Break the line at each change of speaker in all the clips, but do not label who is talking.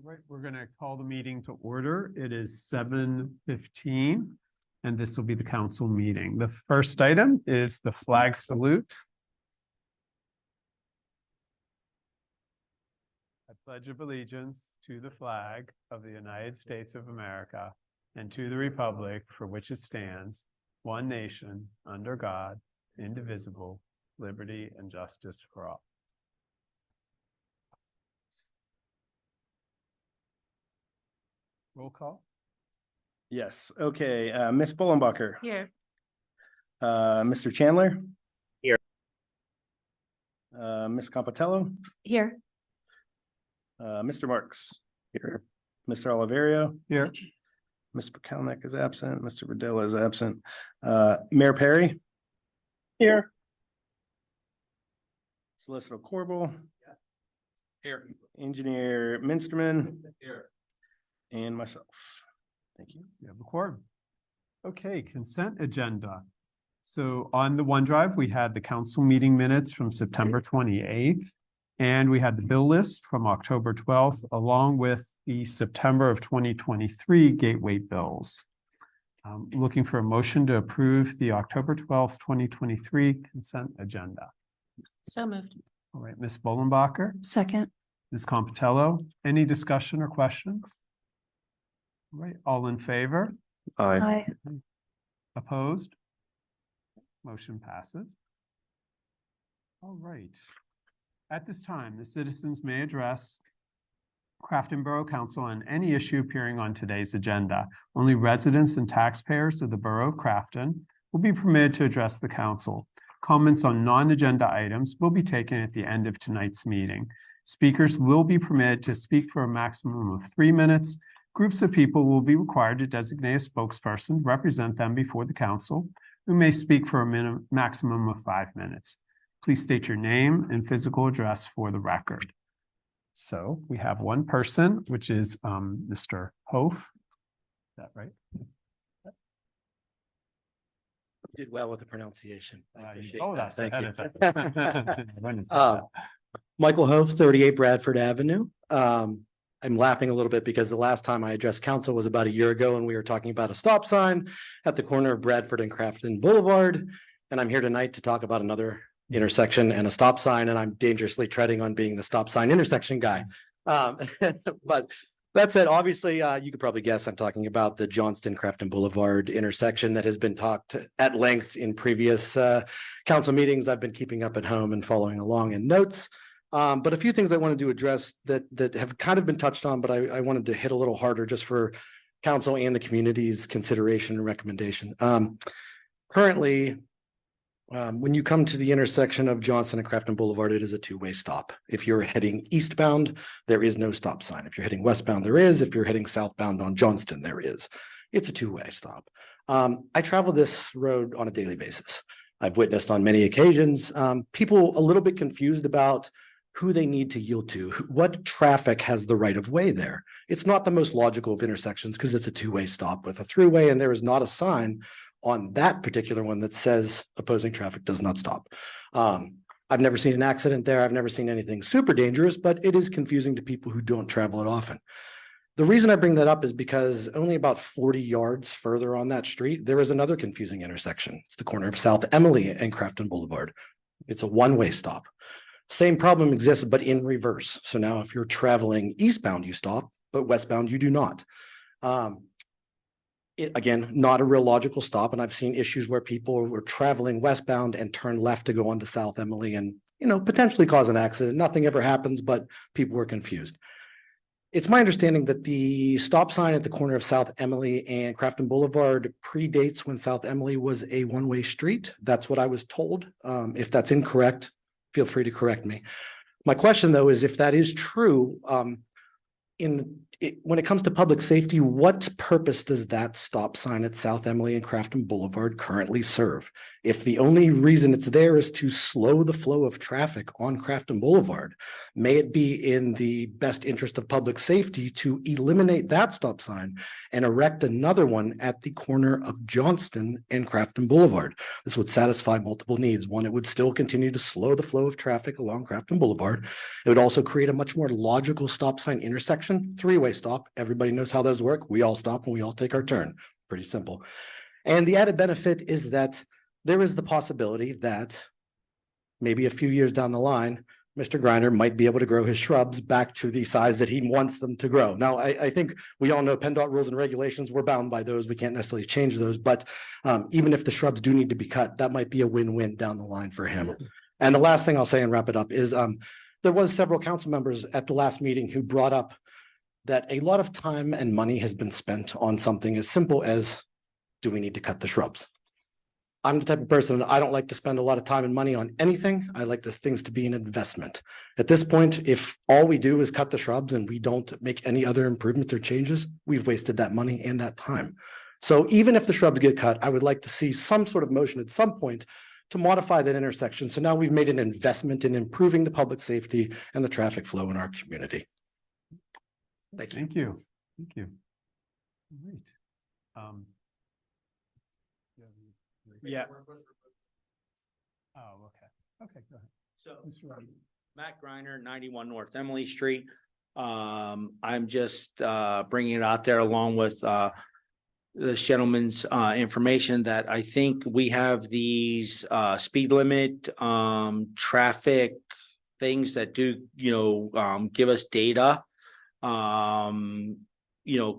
All right, we're going to call the meeting to order. It is 7:15, and this will be the council meeting. The first item is the flag salute. I pledge allegiance to the flag of the United States of America and to the republic for which it stands, one nation, under God, indivisible, liberty and justice for all. Roll call.
Yes. Okay. Ms. Bullenbacher.
Here.
Mr. Chandler.
Here.
Ms. Compatello.
Here.
Mr. Marks. Here. Mr. Oliverio.
Here.
Ms. Pekalnek is absent. Mr. Badilla is absent. Mayor Perry.
Here.
Solicitor Corbel.
Here.
Engineer Minsterman.
Here.
And myself. Thank you.
You have a quorum. Okay, consent agenda. So on the OneDrive, we had the council meeting minutes from September 28th. And we had the bill list from October 12th, along with the September of 2023 gateway bills. Looking for a motion to approve the October 12th, 2023 consent agenda.
So moved.
All right, Ms. Bullenbacher,
Second.
Ms. Compatello, any discussion or questions? All right, all in favor?
Aye.
Opposed? Motion passes. All right. At this time, the citizens may address Crafton Borough Council on any issue appearing on today's agenda. Only residents and taxpayers of the Borough of Crafton will be permitted to address the council. Comments on non-agenda items will be taken at the end of tonight's meeting. Speakers will be permitted to speak for a maximum of 3 minutes. Groups of people will be required to designate a spokesperson to represent them before the council, who may speak for a maximum of 5 minutes. Please state your name and physical address for the record. So we have one person, which is Mr. Hof. Is that right?
Did well with the pronunciation. I appreciate
Oh,
that.
that's
Thank you. Michael Hof, 38 Bradford Avenue. I'm laughing a little bit because the last time I addressed council was about a year ago, and we were talking about a stop sign at the corner of Bradford and Crafton Boulevard. And I'm here tonight to talk about another intersection and a stop sign, and I'm dangerously treading on being the stop sign intersection guy. But that said, obviously, you could probably guess I'm talking about the Johnston Crafton Boulevard intersection that has been talked at length in previous council meetings. I've been keeping up at home and following along in notes. But a few things I wanted to address that have kind of been touched on, but I wanted to hit a little harder just for council and the community's consideration and recommendation. Currently, when you come to the intersection of Johnston and Crafton Boulevard, it is a two-way stop. If you're heading eastbound, there is no stop sign. If you're heading westbound, there is. If you're heading southbound on Johnston, there is. It's a two-way stop. I travel this road on a daily basis. I've witnessed on many occasions, people a little bit confused about who they need to yield to, what traffic has the right of way there. It's not the most logical of intersections because it's a two-way stop with a throughway, and there is not a sign on that particular one that says opposing traffic does not stop. I've never seen an accident there. I've never seen anything super dangerous, but it is confusing to people who don't travel it often. The reason I bring that up is because only about 40 yards further on that street, there is another confusing intersection. It's the corner of South Emily and Crafton Boulevard. It's a one-way stop. Same problem exists, but in reverse. So now if you're traveling eastbound, you stop, but westbound, you do not. Again, not a real logical stop. And I've seen issues where people were traveling westbound and turn left to go onto South Emily and, potentially cause an accident. Nothing ever happens, but people were confused. It's my understanding that the stop sign at the corner of South Emily and Crafton Boulevard predates when South Emily was a one-way street. That's what I was told. If that's incorrect, feel free to correct me. My question, though, is if that is true, in when it comes to public safety, what purpose does that stop sign at South Emily and Crafton Boulevard currently serve? If the only reason it's there is to slow the flow of traffic on Crafton Boulevard, may it be in the best interest of public safety to eliminate that stop sign and erect another one at the corner of Johnston and Crafton Boulevard? This would satisfy multiple needs. One, it would still continue to slow the flow of traffic along Crafton Boulevard. It would also create a much more logical stop sign intersection, three-way stop. Everybody knows how those work. We all stop and we all take our turn. Pretty simple. And the added benefit is that there is the possibility that maybe a few years down the line, Mr. Griner might be able to grow his shrubs back to the size that he wants them to grow. Now, I think we all know PennDOT rules and regulations. We're bound by those. We can't necessarily change those, but even if the shrubs do need to be cut, that might be a win-win down the line for him. And the last thing I'll say and wrap it up is there was several council members at the last meeting who brought up that a lot of time and money has been spent on something as simple as, do we need to cut the shrubs? I'm the type of person that I don't like to spend a lot of time and money on anything. I like the things to be an investment. At this point, if all we do is cut the shrubs and we don't make any other improvements or changes, we've wasted that money and that time. So even if the shrubs get cut, I would like to see some sort of motion at some point to modify that intersection. So now we've made an investment in improving the public safety and the traffic flow in our community. Thank you.
Thank you. Thank you. All right.
Yeah.
Oh, okay. Okay, go ahead.
So
Mr. Wright.
Matt Griner, 91 North Emily Street. I'm just bringing it out there along with this gentleman's information that I think we have these speed limit traffic things that do, give us data.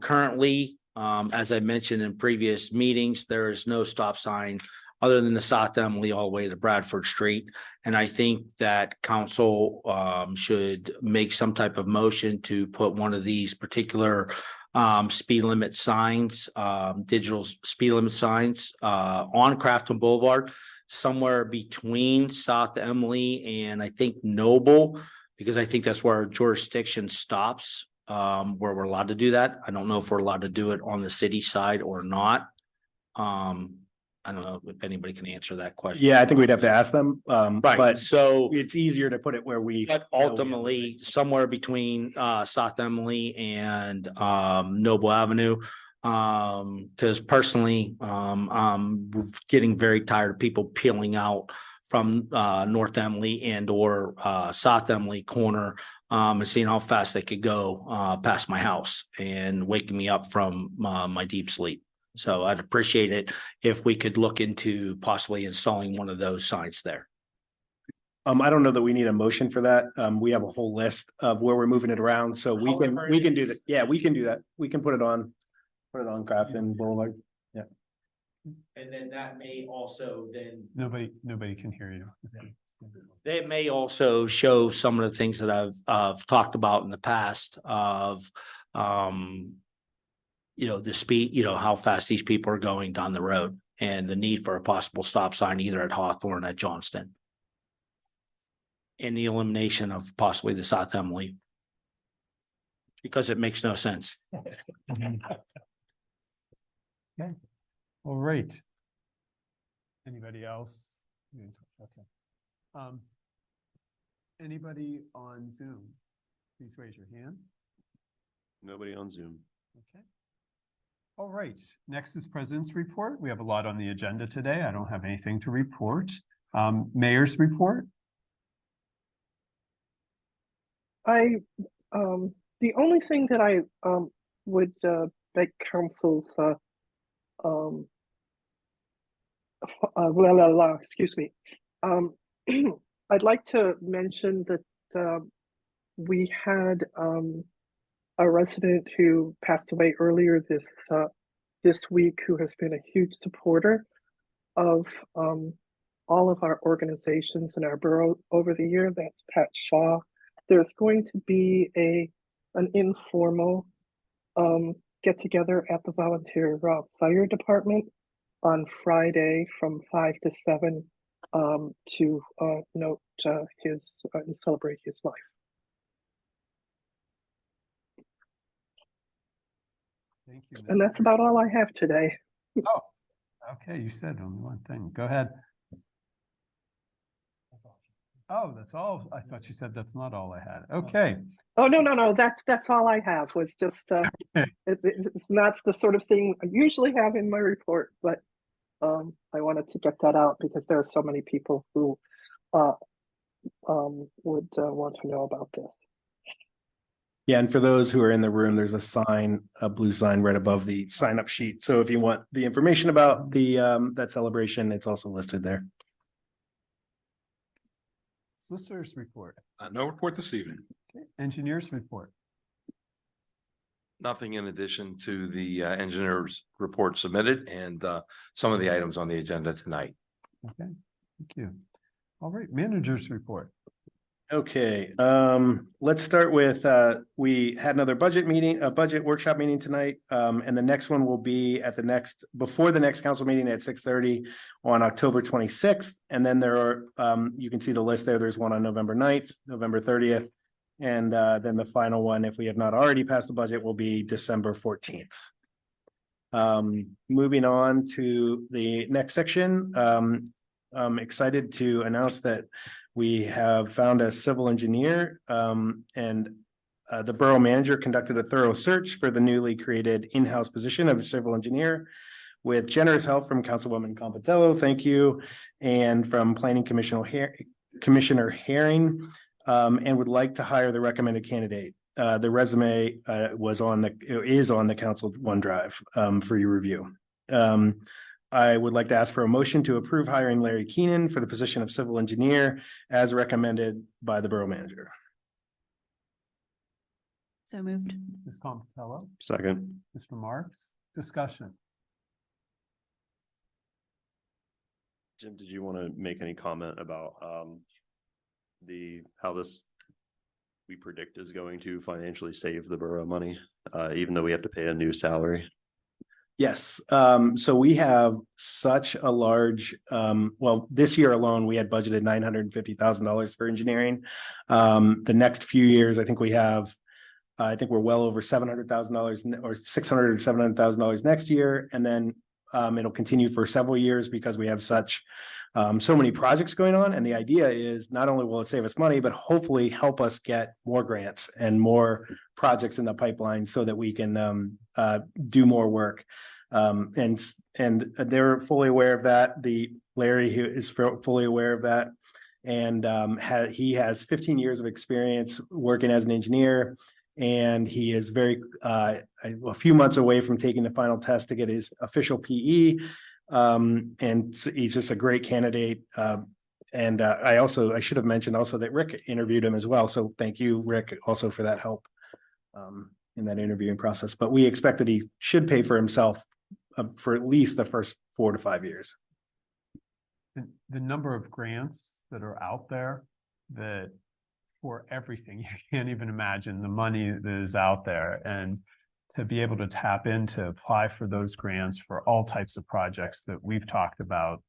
Currently, as I mentioned in previous meetings, there is no stop sign other than the South Emily all the way to Bradford Street. And I think that council should make some type of motion to put one of these particular speed limit signs, digital speed limit signs on Crafton Boulevard, somewhere between South Emily and I think Noble, because I think that's where our jurisdiction stops, where we're allowed to do that. I don't know if we're allowed to do it on the city side or not. I don't know if anybody can answer that question.
Yeah, I think we'd have to ask them.
Right,
But
so,
it's easier to put it where we.
but ultimately, somewhere between South Emily and Noble Avenue. Because personally, I'm getting very tired of people peeling out from North Emily and or South Emily corner and seeing how fast they could go past my house and waking me up from my deep sleep. So I'd appreciate it if we could look into possibly installing one of those signs there.
I don't know that we need a motion for that. We have a whole list of where we're moving it around, so we can do that. Yeah, we can do that. We can put it on Crafton Boulevard. Yeah.
And then that may also then.
Nobody can hear you.
They may also show some of the things that I've talked about in the past of, the speed, how fast these people are going down the road and the need for a possible stop sign either at Hawthorne or at Johnston. And the elimination of possibly the South Emily. Because it makes no sense.
Okay, all right. Anybody else? Okay. Anybody on Zoom? Please raise your hand.
Nobody on Zoom.
Okay. All right, next is President's Report. We have a lot on the agenda today. I don't have anything to report. Mayor's Report.
The only thing that I would beg council's excuse me. I'd like to mention that we had a resident who passed away earlier this week who has been a huge supporter of all of our organizations in our borough over the year. That's Pat Shaw. There's going to be an informal get together at the volunteer fire department on Friday from 5 to 7 to note his and celebrate his life.
Thank you.
And that's about all I have today.
Oh, okay, you said only one thing. Go ahead. Oh, that's all. I thought you said that's not all I had. Okay.
Oh, no, that's all I have was just, it's not the sort of thing I usually have in my report, but I wanted to get that out because there are so many people who would want to know about this.
Yeah, and for those who are in the room, there's a sign, a blue sign right above the sign up sheet. So if you want the information about the that celebration, it's also listed there.
Solicitors report.
No report this evening.
Okay. Engineers report.
Nothing in addition to the engineer's report submitted and some of the items on the agenda tonight.
Okay, thank you. All right, managers report.
Okay, let's start with, we had another budget meeting, a budget workshop meeting tonight. And the next one will be at before the next council meeting at 6:30 on October 26th. And then there are, you can see the list there. There's one on November 9th, November 30th. And then the final one, if we have not already passed the budget, will be December 14th. Moving on to the next section, I'm excited to announce that we have found a civil engineer, and the borough manager conducted a thorough search for the newly created in-house position of civil engineer with generous help from Councilwoman Compatello, thank you, and from Planning Commissioner Herring, and would like to hire the recommended candidate. The resume is on the council OneDrive for your review. I would like to ask for a motion to approve hiring Larry Keenan for the position of civil engineer as recommended by the borough manager.
So moved.
Ms. Compatello,
Second.
Mr. Marks, discussion.
Jim, did you want to make any comment about how this we predict is going to financially save the borough money, even though we have to pay a new salary?
Yes, so we have such a large, well, this year alone, we had budgeted $950,000 for engineering. The next few years, I think we're well over $700,000 or $600,000 or $700,000 next year. And then it'll continue for several years because we have so many projects going on. And the idea is not only will it save us money, but hopefully help us get more grants and more projects in the pipeline so that we can do more work. And they're fully aware of that. Larry who is fully aware of that. And he has 15 years of experience working as an engineer. And he is a few months away from taking the final test to get his official PE. And he's just a great candidate. And I should have mentioned also that Rick interviewed him as well. So thank you, Rick, also for that help in that interviewing process. But we expect that he should pay for himself for at least the first 4 to 5 years.
The number of grants that are out there that for everything, you can't even imagine the money that is out there. And to be able to tap into, apply for those grants for all types of projects that we've talked about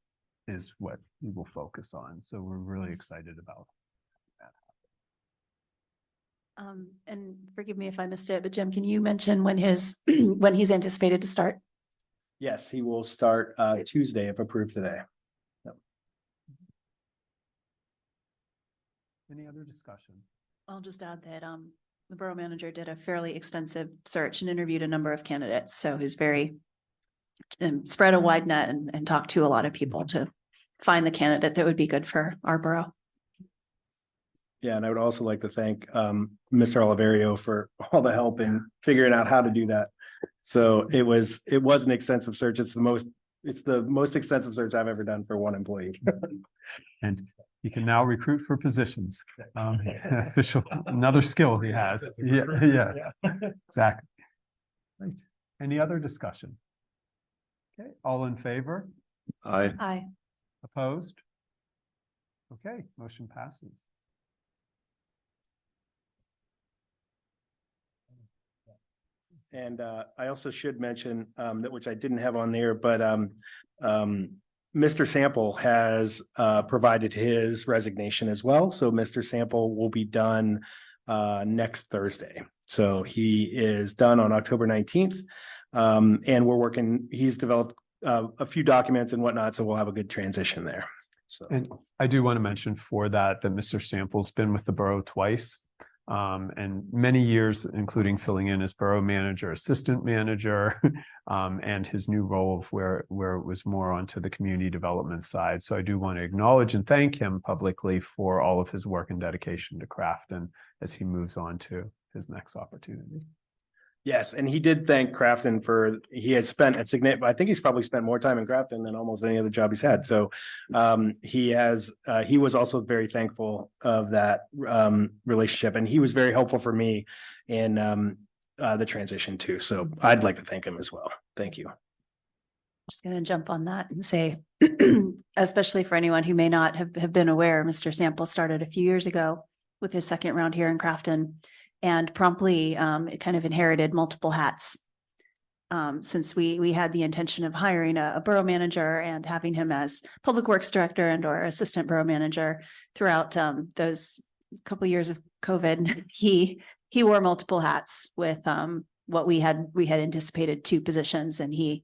is what we will focus on. So we're really excited about that.
And forgive me if I missed it, but Jim, can you mention when when he's anticipated to start?
Yes, he will start Tuesday if approved today. Yep.
Any other discussion?
I'll just add that the borough manager did a fairly extensive search and interviewed a number of candidates. So he's very spread a wide net and talked to a lot of people to find the candidate that would be good for our borough.
Yeah, and I would also like to thank Mr. Oliverio for all the help in figuring out how to do that. So it was an extensive search. It's the most extensive search I've ever done for one employee.
And he can now recruit for positions. Official, another skill he has. Yeah, exactly. Right. Any other discussion? Okay, all in favor?
Aye.
Opposed? Okay, motion passes.
And I also should mention that, which I didn't have on there, but Mr. Sample has provided his resignation as well. So Mr. Sample will be done next Thursday. So he is done on October 19th. And he's developed a few documents and whatnot, so we'll have a good transition there. So,
And I do want to mention for that Mr. Sample's been with the borough twice. And many years, including filling in as borough manager, assistant manager, and his new role of where it was more onto the community development side. So I do want to acknowledge and thank him publicly for all of his work and dedication to Crafton as he moves on to his next opportunity.
yes, and he did thank Crafton he has spent a significant, I think he's probably spent more time in Crafton than almost any other job he's had. So he was also very thankful of that relationship, and he was very helpful for me in the transition too. So I'd like to thank him as well. Thank you.
Just going to jump on that and say, especially for anyone who may not have been aware, Mr. Sample started a few years ago with his second round here in Crafton, and promptly it kind of inherited multiple hats. Since we had the intention of hiring a borough manager and having him as public works director and or assistant borough manager throughout those couple years of COVID, he wore multiple hats with what we had anticipated 2 positions, and he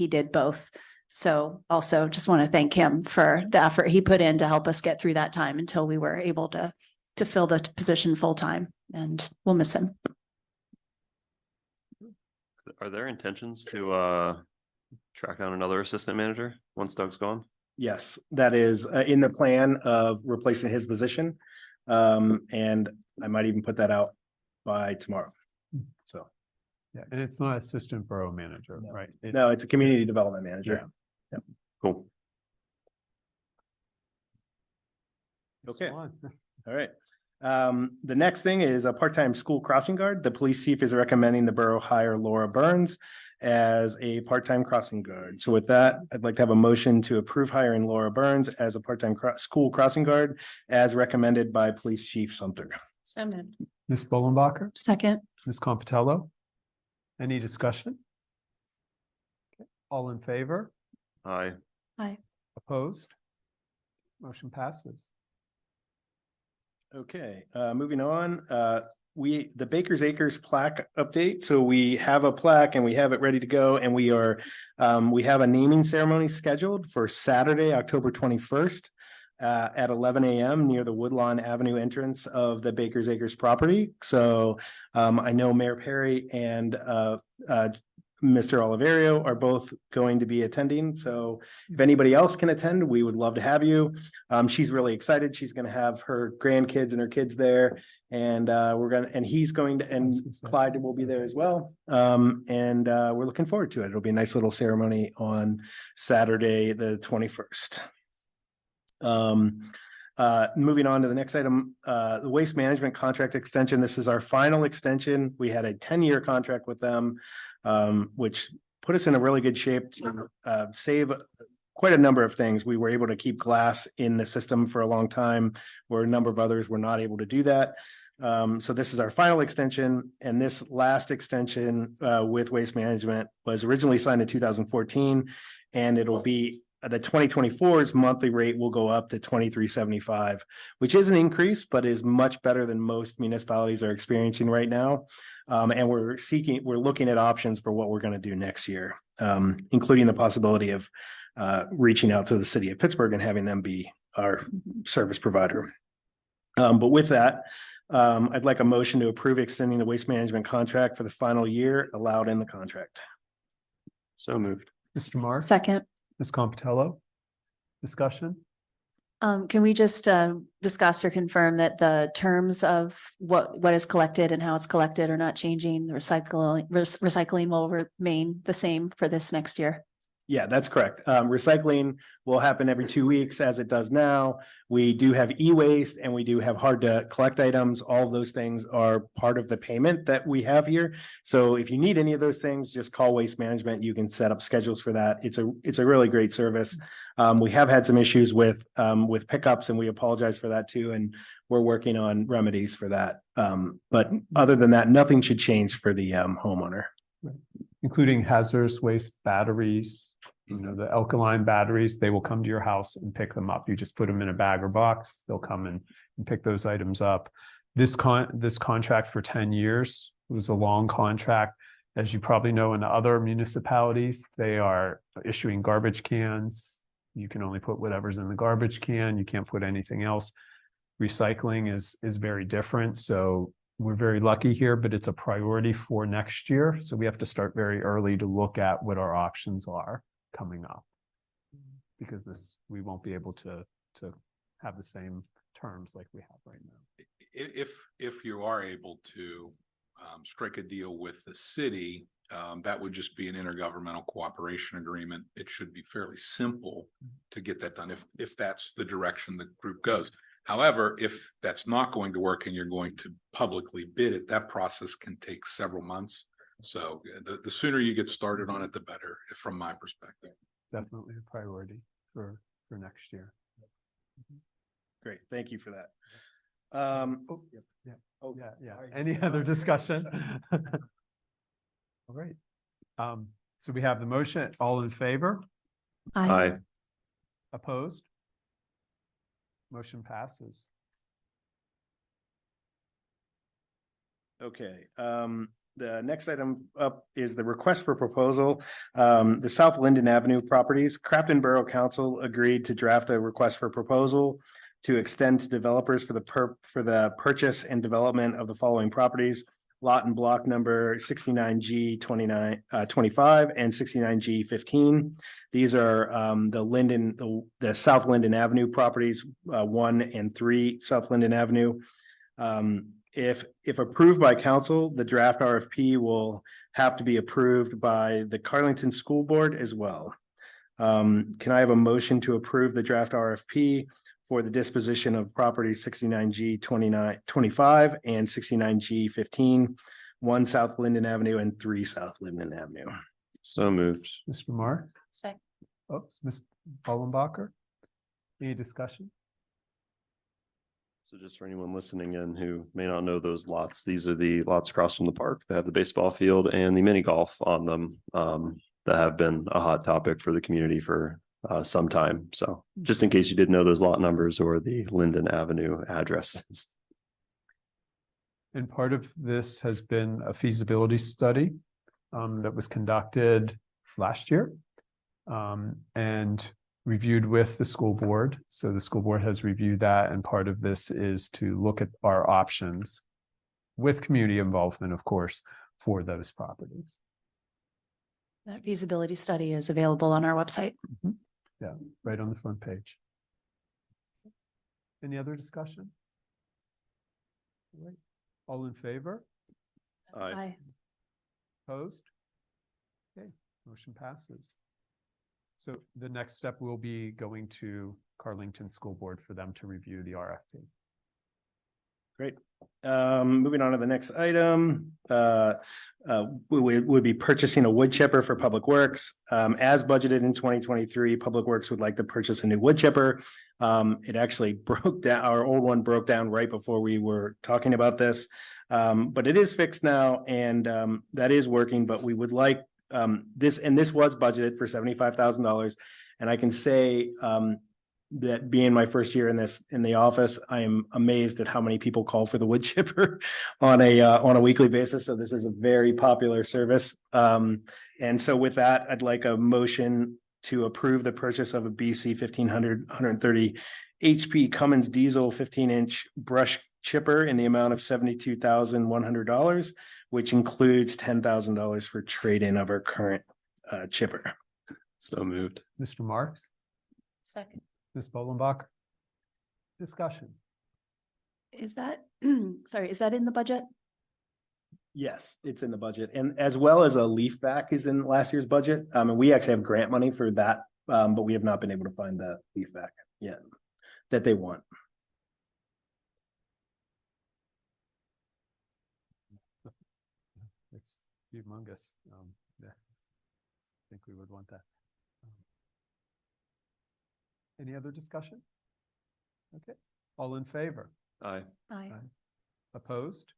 did both. So also just want to thank him for the effort he put in to help us get through that time until we were able to fill the position full time, and we'll miss him.
Are there intentions to track down another assistant manager once Doug's gone?
Yes, that is in the plan of replacing his position. And I might even put that out by tomorrow. So,
Yeah, and it's not assistant borough manager, right?
no, it's a community development manager.
Cool.
Okay. All right. The next thing is a part-time school crossing guard. The police chief is recommending the borough hire Laura Burns as a part-time crossing guard. So with that, I'd like to have a motion to approve hiring Laura Burns as a part-time school crossing guard as recommended by Police Chief Sumter.
So moved.
Ms. Bollenbacher,
Second.
Ms. Compatello. Any discussion? Okay, all in favor?
Aye.
Opposed? Motion passes.
Okay, moving on, the Baker's Acres plaque update. So we have a plaque and we have it ready to go, and we have a naming ceremony scheduled for Saturday, October 21st at 11 a.m. near the Woodlawn Avenue entrance of the Baker's Acres property. So I know Mayor Perry and Mr. Oliverio are both going to be attending. So if anybody else can attend, we would love to have you. She's really excited. She's going to have her grandkids and her kids there. And he's going to, and Clyde will be there as well. We're looking forward to it. It'll be a nice little ceremony on Saturday, the 21st. Moving on to the next item, the waste management contract extension. This is our final extension. We had a 10-year contract with them, which put us in a really good shape to save quite a number of things. We were able to keep glass in the system for a long time, where a number of others were not able to do that. So this is our final extension, and this last extension with Waste Management was originally signed in 2014, and it'll be the 2024's monthly rate will go up to $23.75, which is an increase, but is much better than most municipalities are experiencing right now. And we're looking at options for what we're going to do next year, including the possibility of reaching out to the city of Pittsburgh and having them be our service provider. But with that, I'd like a motion to approve extending the waste management contract for the final year allowed in the contract.
So moved.
Mr. Mark?
Second.
Ms. Compatello? Discussion?
Can we just discuss or confirm that the terms of what is collected and how it's collected are not changing? The recycling will remain the same for this next year.
Yeah, that's correct. Recycling will happen every 2 weeks as it does now. We do have e-waste and we do have hard to collect items. All of those things are part of the payment that we have here. So if you need any of those things, just call Waste Management. You can set up schedules for that. It's a really great service. We have had some issues with pickups, and we apologize for that too. And we're working on remedies for that. But other than that, nothing should change for the homeowner.
Including hazardous waste batteries, the alkaline batteries, they will come to your house and pick them up. You just put them in a bag or box, they'll come and pick those items up. This contract for 10 years was a long contract. As you probably know, in other municipalities, they are issuing garbage cans. You can only put whatever's in the garbage can. You can't put anything else. Recycling is very different. So we're very lucky here, but it's a priority for next year. So we have to start very early to look at what our options are coming up. Because we won't be able to have the same terms like we have right now.
If you are able to strike a deal with the city, that would just be an intergovernmental cooperation agreement. It should be fairly simple to get that done if that's the direction the group goes. However, if that's not going to work and you're going to publicly bid it, that process can take several months. So the sooner you get started on it, the better, from my perspective.
Definitely a priority for next year.
Great, thank you for that.
Oh, yeah.
Oh,
Yeah.
sorry.
Any other discussion? All right. So we have the motion, all in favor,
Aye.
opposed? Motion passes.
Okay, the next item up is the request for proposal. The South Linden Avenue properties, Crafton Borough Council agreed to draft a request for proposal to extend to developers for the purchase and development of the following properties: lot and block number 69G 25 and 69G 15. These are the South Linden Avenue properties, 1 and 3 South Linden Avenue. If approved by council, the draft RFP will have to be approved by the Carlington School Board as well. Can I have a motion to approve the draft RFP for the disposition of properties 69G 25 and 69G 15, 1 South Linden Avenue and 3 South Linden Avenue?
So moved.
Mr. Mark,
Second.
oops, Ms. Bollenbacher. Any discussion?
So just for anyone listening in who may not know those lots, these are the lots across from the park that have the baseball field and the mini golf on them, that have been a hot topic for the community for some time. So just in case you didn't know those lot numbers or the Linden Avenue addresses.
And part of this has been a feasibility study that was conducted last year and reviewed with the school board. So the school board has reviewed that, and part of this is to look at our options with community involvement, of course, for those properties.
That feasibility study is available on our website.
Yeah, right on the front page. Any other discussion? All right. All in favor?
Aye.
Opposed? Okay, motion passes. So the next step will be going to Carlington School Board for them to review the RFP.
Great. Moving on to the next item, we would be purchasing a wood chipper for Public Works. As budgeted in 2023, Public Works would like to purchase a new wood chipper. It actually broke down, our old one broke down right before we were talking about this. But it is fixed now, and that is working, but we would like this was budgeted for $75,000. And I can say that being my first year in the office, I am amazed at how many people call for the wood chipper on a weekly basis. So this is a very popular service. And so with that, I'd like a motion to approve the purchase of a BC 130 HP Cummins diesel 15-inch brush chipper in the amount of $72,100, which includes $10,000 for trade-in of our current chipper.
So moved.
Mr. Marks,
Second.
Ms. Bollenbach. Discussion.
Is that, sorry, is that in the budget?
Yes, it's in the budget, and as well as a leaf back is in last year's budget. And we actually have grant money for that, but we have not been able to find the leaf back yet that they want.
It's humongous. Yeah. I think we would want that. Any other discussion? Okay, all in favor?
Aye.
Aye.
Opposed?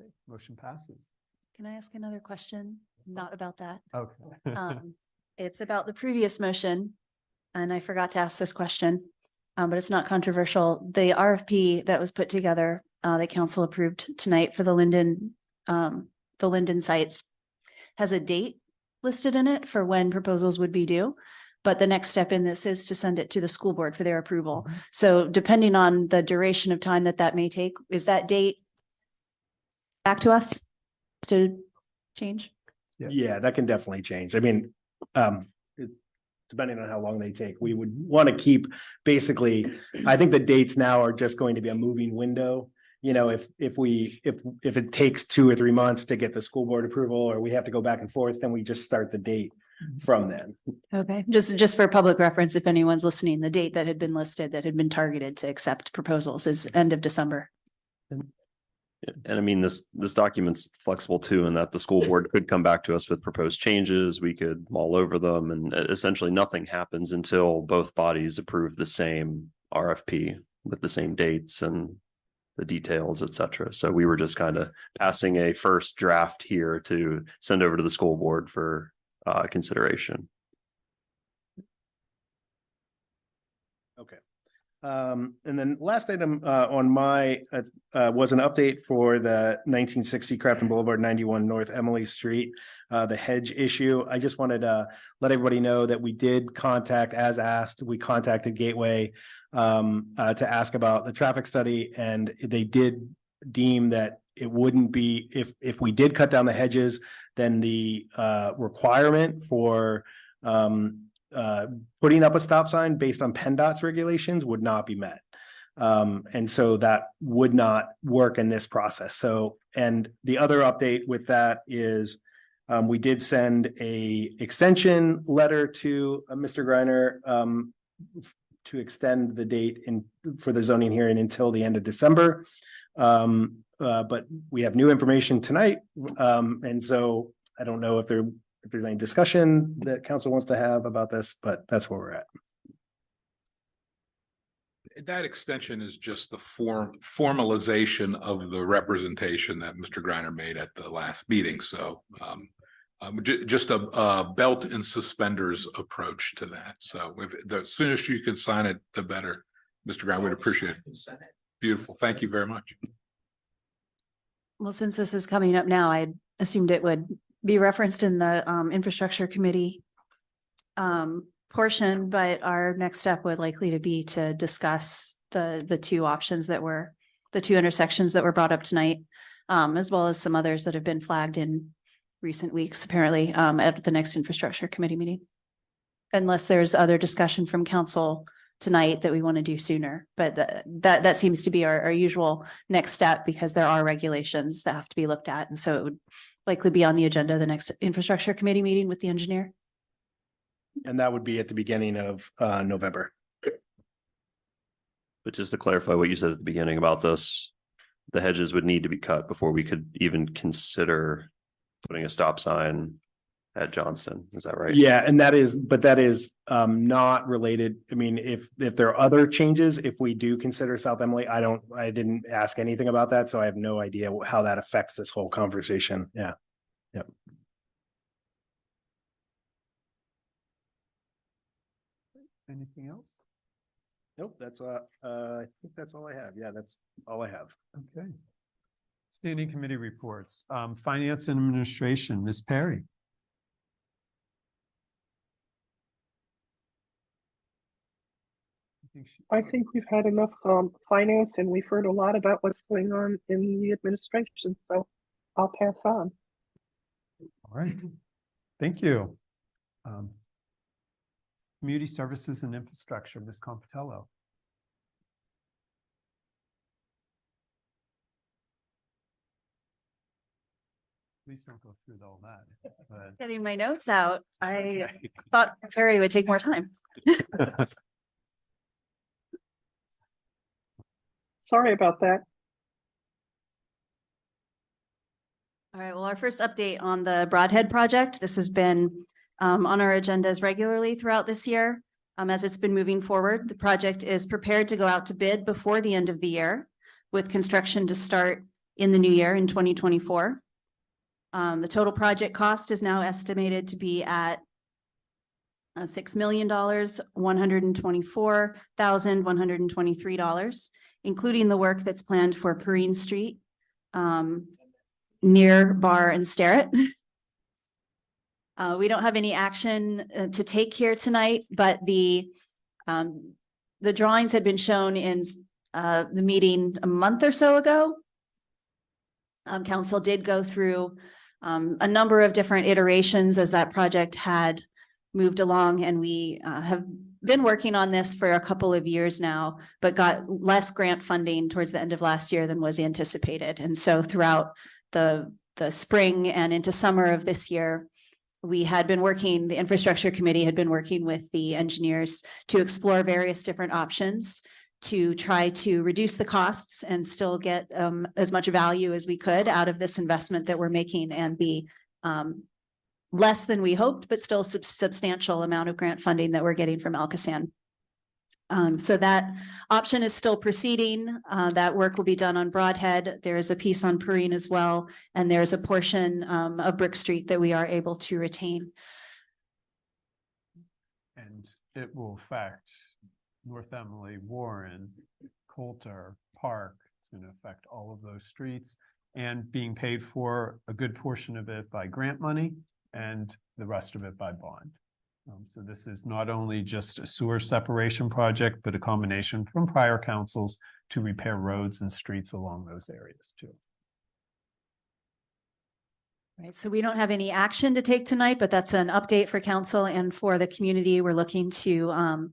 Okay, motion passes.
Can I ask another question? Not about that.
Okay.
It's about the previous motion, and I forgot to ask this question, but it's not controversial. The RFP that was put together, that council approved tonight for the Linden the Linden sites has a date listed in it for when proposals would be due. But the next step in this is to send it to the school board for their approval. So depending on the duration of time that may take, is that date back to us to change?
Yeah, that can definitely change. I mean, depending on how long they take, we would want to keep basically, I think the dates now are just going to be a moving window. You know, if it takes 2 or 3 months to get the school board approval, or we have to go back and forth, then we just start the date from then.
Okay, just for public reference, if anyone's listening, the date that had been listed, that had been targeted to accept proposals is end of December.
And I mean, this document's flexible too, in that the school board could come back to us with proposed changes. We could mull over them, and essentially nothing happens until both bodies approve the same RFP with the same dates and the details, et cetera. So we were just kind of passing a first draft here to send over to the school board for consideration.
Okay. And then last item on my was an update for the 1960 Crafton Boulevard 91 North Emily Street, the hedge issue. I just wanted to let everybody know that we did contact, as asked, we contacted Gateway to ask about the traffic study, and they did deem that it wouldn't be, if we did cut down the hedges, then the requirement for putting up a stop sign based on PennDOT's regulations would not be met. And so that would not work in this process. So, and the other update with that is we did send a extension letter to Mr. Greiner to extend the date for the zoning hearing until the end of December. But we have new information tonight. And so I don't know if there's any discussion that council wants to have about this, but that's where we're at.
That extension is just the formalization of the representation that Mr. Greiner made at the last meeting. So just a belt and suspenders approach to that. So if the soonest you can sign it, the better. Mr. Greiner, would appreciate it. Beautiful. Thank you very much.
Well, since this is coming up now, I assumed it would be referenced in the infrastructure committee portion, but our next step would likely to be to discuss the two options that were, the two intersections that were brought up tonight, as well as some others that have been flagged in recent weeks, apparently, at the next infrastructure committee meeting. Unless there's other discussion from council tonight that we want to do sooner, but that seems to be our usual next step, because there are regulations that have to be looked at, and so it would likely be on the agenda of the next infrastructure committee meeting with the engineer.
And that would be at the beginning of November.
But just to clarify what you said at the beginning about this, the hedges would need to be cut before we could even consider putting a stop sign at Johnston. Is that right?
Yeah, and that is not related. I mean, if there are other changes, if we do consider South Emily, I didn't ask anything about that, so I have no idea how that affects this whole conversation. Yeah. Yep.
Anything else?
Nope, that's I think that's all I have. Yeah, that's all I have.
Okay. Standing committee reports, finance and administration, Ms. Perry.
I think we've had enough finance, and we've heard a lot about what's going on in the administration, so I'll pass on.
All right, thank you. Community services and infrastructure, Ms. Compitello. Please don't go through all that. But...
Getting my notes out, I thought Perry would take more time.
Sorry about that.
All right, well, our first update on the Broadhead project. This has been on our agendas regularly throughout this year. As it's been moving forward, the project is prepared to go out to bid before the end of the year, with construction to start in the new year in 2024. The total project cost is now estimated to be at $6,124,123, including the work that's planned for Perrine Street, near Bar and Starrett. We don't have any action to take here tonight, but the drawings had been shown in the meeting a month or so ago. Council did go through a number of different iterations as that project had moved along, and we have been working on this for a couple of years now, but got less grant funding towards the end of last year than was anticipated. And so throughout the spring and into summer of this year, we had been working, the infrastructure committee had been working with the engineers to explore various different options to try to reduce the costs and still get as much value as we could out of this investment that we're making, and be less than we hoped, but still substantial amount of grant funding that we're getting from Alcosan. So that option is still proceeding. That work will be done on Broadhead. There is a piece on Perrine as well, and there's a portion of Brick Street that we are able to retain.
And it will affect North Emily, Warren, Coulter, Park. It's going to affect all of those streets, and being paid for a good portion of it by grant money and the rest of it by bond. So this is not only just a sewer separation project, but a combination from prior councils to repair roads and streets along those areas too.
Right, so we don't have any action to take tonight, but that's an update for council and for the community. We're looking to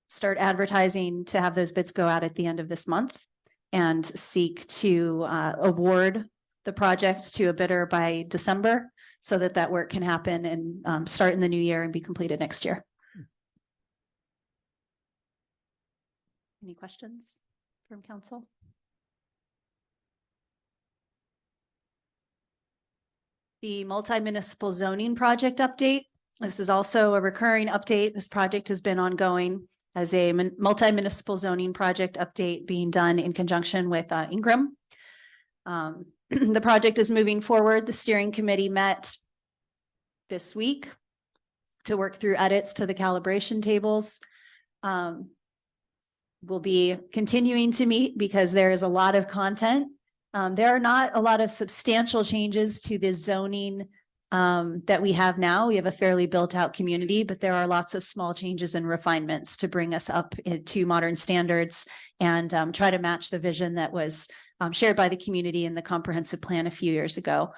start advertising to have those bids go out at the end of this month and seek to award the project to a bidder by December, so that that work can happen and start in the new year and be completed next year. Any questions from council? The multi-municipal zoning project update. This is also a recurring update. This project has been ongoing as a multi-municipal zoning project update being done in conjunction with Ingram. The project is moving forward. The steering committee met this week to work through edits to the calibration tables. We'll be continuing to meet because there is a lot of content. There are not a lot of substantial changes to the zoning that we have now. We have a fairly built out community, but there are lots of small changes and refinements to bring us up to modern standards and try to match the vision that was shared by the community in the comprehensive plan a few years ago.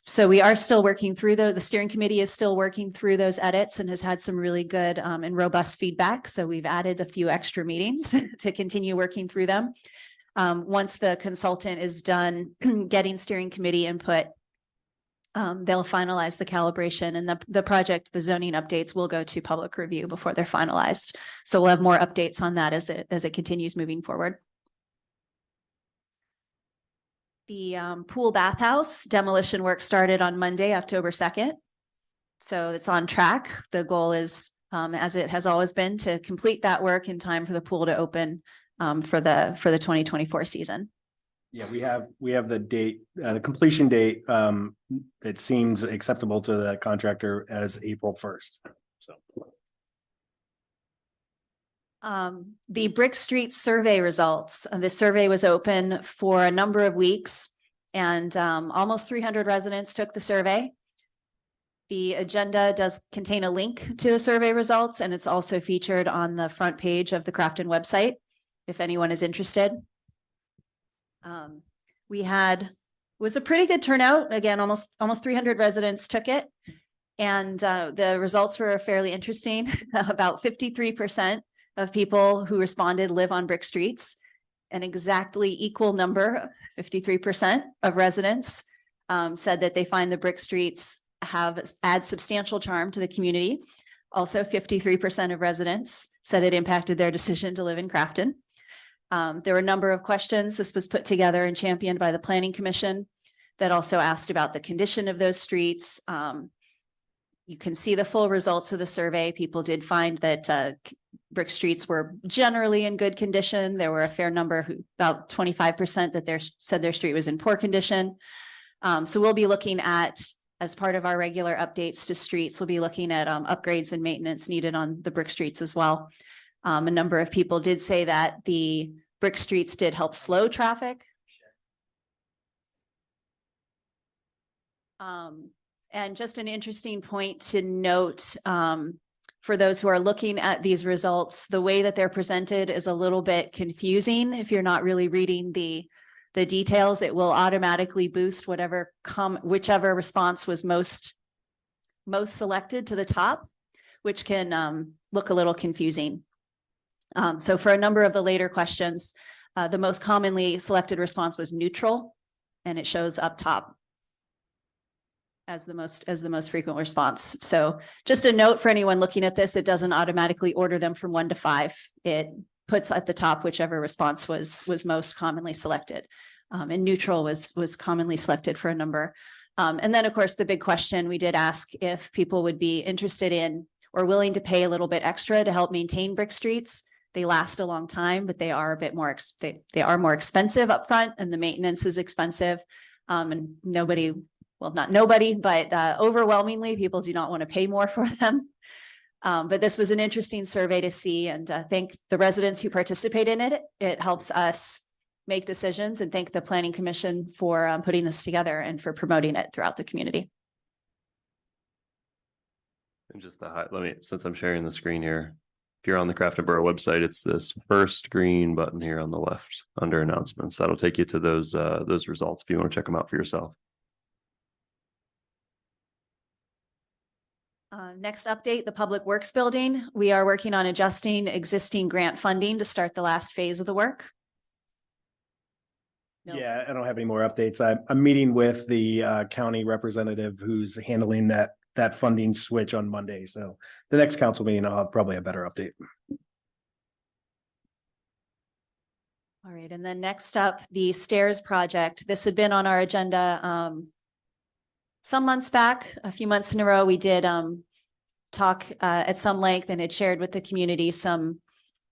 So we are still working through the steering committee is still working through those edits and has had some really good and robust feedback. So we've added a few extra meetings to continue working through them. Once the consultant is done getting steering committee input, they'll finalize the calibration, and the project, the zoning updates will go to public review before they're finalized. So we'll have more updates on that as it continues moving forward. The pool bathhouse demolition work started on Monday, October 2nd. So it's on track. The goal is, as it has always been, to complete that work in time for the pool to open for the 2024 season.
Yeah, we have the date, the completion date. It seems acceptable to the contractor as April 1st. So.
The Brick Street survey results. The survey was open for a number of weeks, and almost 300 residents took the survey. The agenda does contain a link to the survey results, and it's also featured on the front page of the Crafton website, if anyone is interested. Was a pretty good turnout. Again, almost 300 residents took it, and the results were fairly interesting. About 53% of people who responded live on brick streets. An exactly equal number, 53% of residents said that they find the brick streets add substantial charm to the community. Also, 53% of residents said it impacted their decision to live in Crafton. There were a number of questions. This was put together and championed by the Planning Commission that also asked about the condition of those streets. You can see the full results of the survey. People did find that brick streets were generally in good condition. There were a fair number, about 25%, that said their street was in poor condition. So we'll be looking at, as part of our regular updates to streets, we'll be looking at upgrades and maintenance needed on the brick streets as well. A number of people did say that the brick streets did help slow traffic. And just an interesting point to note, for those who are looking at these results, the way that they're presented is a little bit confusing. If you're not really reading the details, it will automatically boost whichever response was most selected to the top, which can look a little confusing. So for a number of the later questions, the most commonly selected response was neutral, and it shows up top as the most frequent response. So just a note for anyone looking at this, it doesn't automatically order them from 1 to 5. It puts at the top whichever response was most commonly selected. And neutral was commonly selected for a number. And then of course, the big question, we did ask if people would be interested in or willing to pay a little bit extra to help maintain brick streets. They last a long time, but they are a bit more, they are more expensive upfront, and the maintenance is expensive. And not nobody, but overwhelmingly people do not want to pay more for them. But this was an interesting survey to see, and thank the residents who participate in it. It helps us make decisions, and thank the Planning Commission for putting this together and for promoting it throughout the community.
And just since I'm sharing the screen here, if you're on the Crafton Borough website, it's this first green button here on the left under announcements. That'll take you to those results if you want to check them out for yourself.
Next update, the Public Works Building. We are working on adjusting existing grant funding to start the last phase of the work. No.
Yeah, I don't have any more updates. I'm meeting with the county representative who's handling that funding switch on Monday. So the next council meeting, I'll have probably a better update.
All right, and then next up, the stairs project. This had been on our agenda some months back. A few months in a row, we did talk at some length and had shared with the community some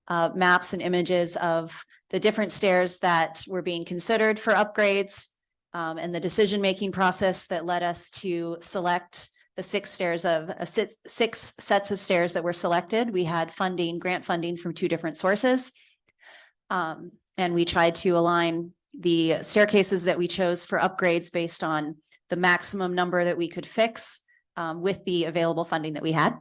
maps and images of the different stairs that were being considered for upgrades, and the decision-making process that led us to select the 6 sets of stairs that were selected. We had grant funding from 2 different sources. And we tried to align the staircases that we chose for upgrades based on the maximum number that we could fix with the available funding that we had.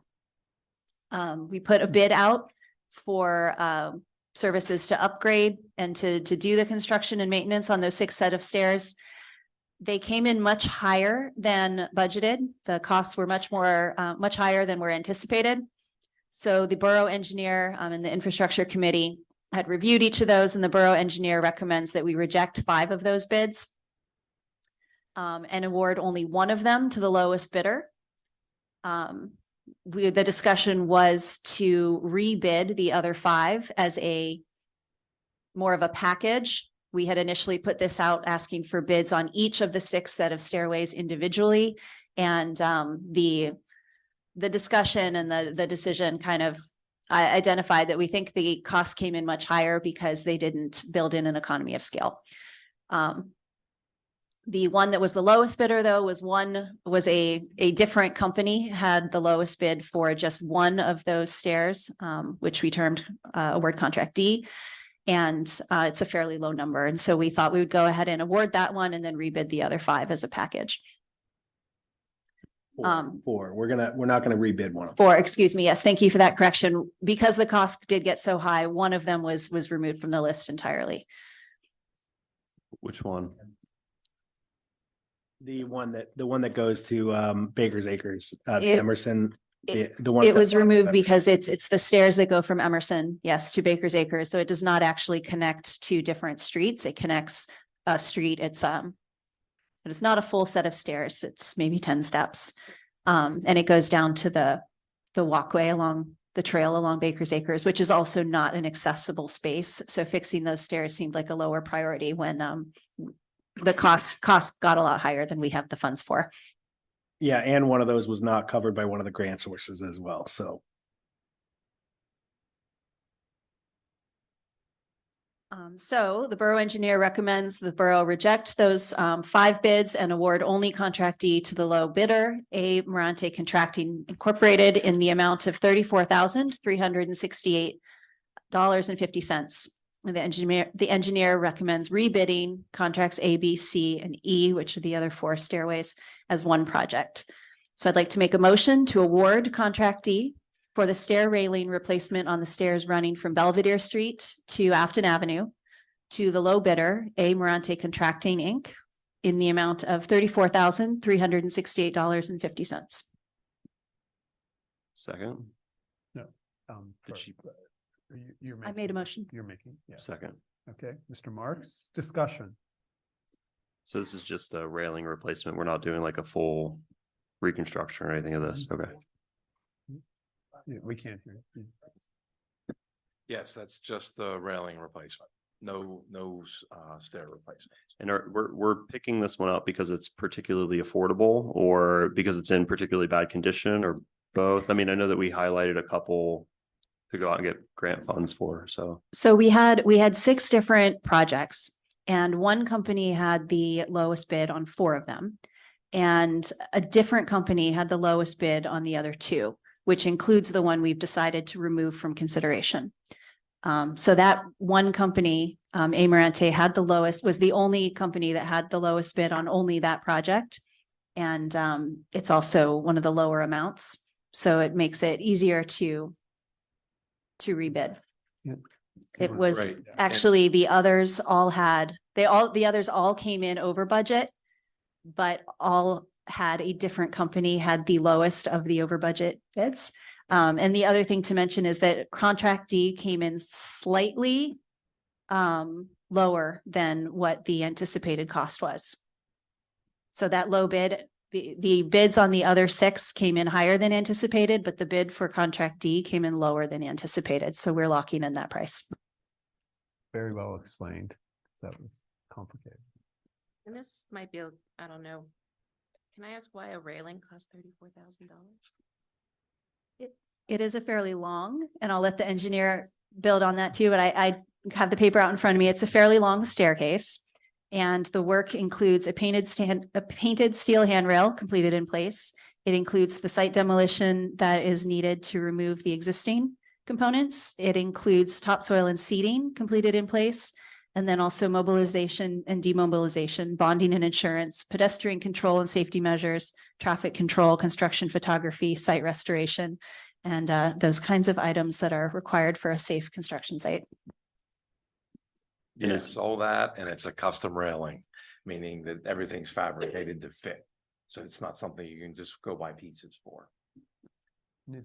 We put a bid out for services to upgrade and to do the construction and maintenance on those 6 set of stairs. They came in much higher than budgeted. The costs were much higher than were anticipated. So the borough engineer and the infrastructure committee had reviewed each of those, and the borough engineer recommends that we reject 5 of those bids and award only 1 of them to the lowest bidder. The discussion was to rebid the other 5 as more of a package. We had initially put this out asking for bids on each of the 6 set of stairways individually, and the discussion and the decision kind of identified that we think the cost came in much higher because they didn't build in an economy of scale. The one that was the lowest bidder, though, was a different company, had the lowest bid for just 1 of those stairs, which we termed award contract D. And it's a fairly low number. And so we thought we would go ahead and award that one and then rebid the other 5 as a package.
4. We're not gonna rebid 1 of them.
4, excuse me. Yes, thank you for that correction. Because the cost did get so high, 1 of them was removed from the list entirely.
Which one?
The one that goes to Baker's Acres,
It-
Emerson. The one
It was removed because it's the stairs that go from Emerson, yes, to Baker's Acres. So it does not actually connect to different streets. It connects a street. It's not a full set of stairs. It's maybe 10 steps. And it goes down to the walkway along the trail along Baker's Acres, which is also not an accessible space. So fixing those stairs seemed like a lower priority when the cost got a lot higher than we have the funds for.
Yeah, and one of those was not covered by one of the grant sources as well, so.
So the borough engineer recommends the borough reject those 5 bids and award only contract D to the low bidder, A. Morante Contracting Incorporated, in the amount of $34,368.50. The engineer recommends rebidding contracts A, B, C, and E, which are the other 4 stairways, as one project. So I'd like to make a motion to award contract D for the stair railing replacement on the stairs running from Belvedere Street to Afton Avenue to the low bidder, A. Morante Contracting, Inc., in the amount of $34,368.50.
Second,
Did
she-
I made a motion.
You're making, yeah.
second.
Okay, Mr. Marks, discussion.
So this is just a railing replacement. We're not doing like a full reconstruction or anything of this. Okay.
Yeah, we can't hear you.
Yes, that's just the railing replacement. No stair replacement.
And we're picking this one up because it's particularly affordable or because it's in particularly bad condition or both? I mean, I know that we highlighted a couple to go out and get grant funds for, so.
So we had 6 different projects, and one company had the lowest bid on 4 of them. And a different company had the lowest bid on the other 2, which includes the one we've decided to remove from consideration. So that one company, A. Morante, was the only company that had the lowest bid on only that project. And it's also one of the lower amounts. So it makes it easier to rebid.
Yep.
It was
Right.
actually the others all came in over budget, but all had a different company had the lowest of the over budget bids. And the other thing to mention is that contract D came in slightly lower than what the anticipated cost was. So that low bid, the bids on the other 6 came in higher than anticipated, but the bid for contract D came in lower than anticipated. So we're locking in that price.
Very well explained. That was complicated.
And this might be, I don't know. Can I ask why a railing costs $34,000?
It is a fairly long, and I'll let the engineer build on that too, but I have the paper out in front of me. It's a fairly long staircase. And the work includes a painted steel handrail completed in place. It includes the site demolition that is needed to remove the existing components. It includes topsoil and seeding completed in place. And then also mobilization and demobilization, bonding and insurance, pedestrian control and safety measures, traffic control, construction photography, site restoration, and those kinds of items that are required for a safe construction site.
Yes, all that, and it's a custom railing, meaning that everything's fabricated to fit. So it's not something you can just go buy pieces for.
And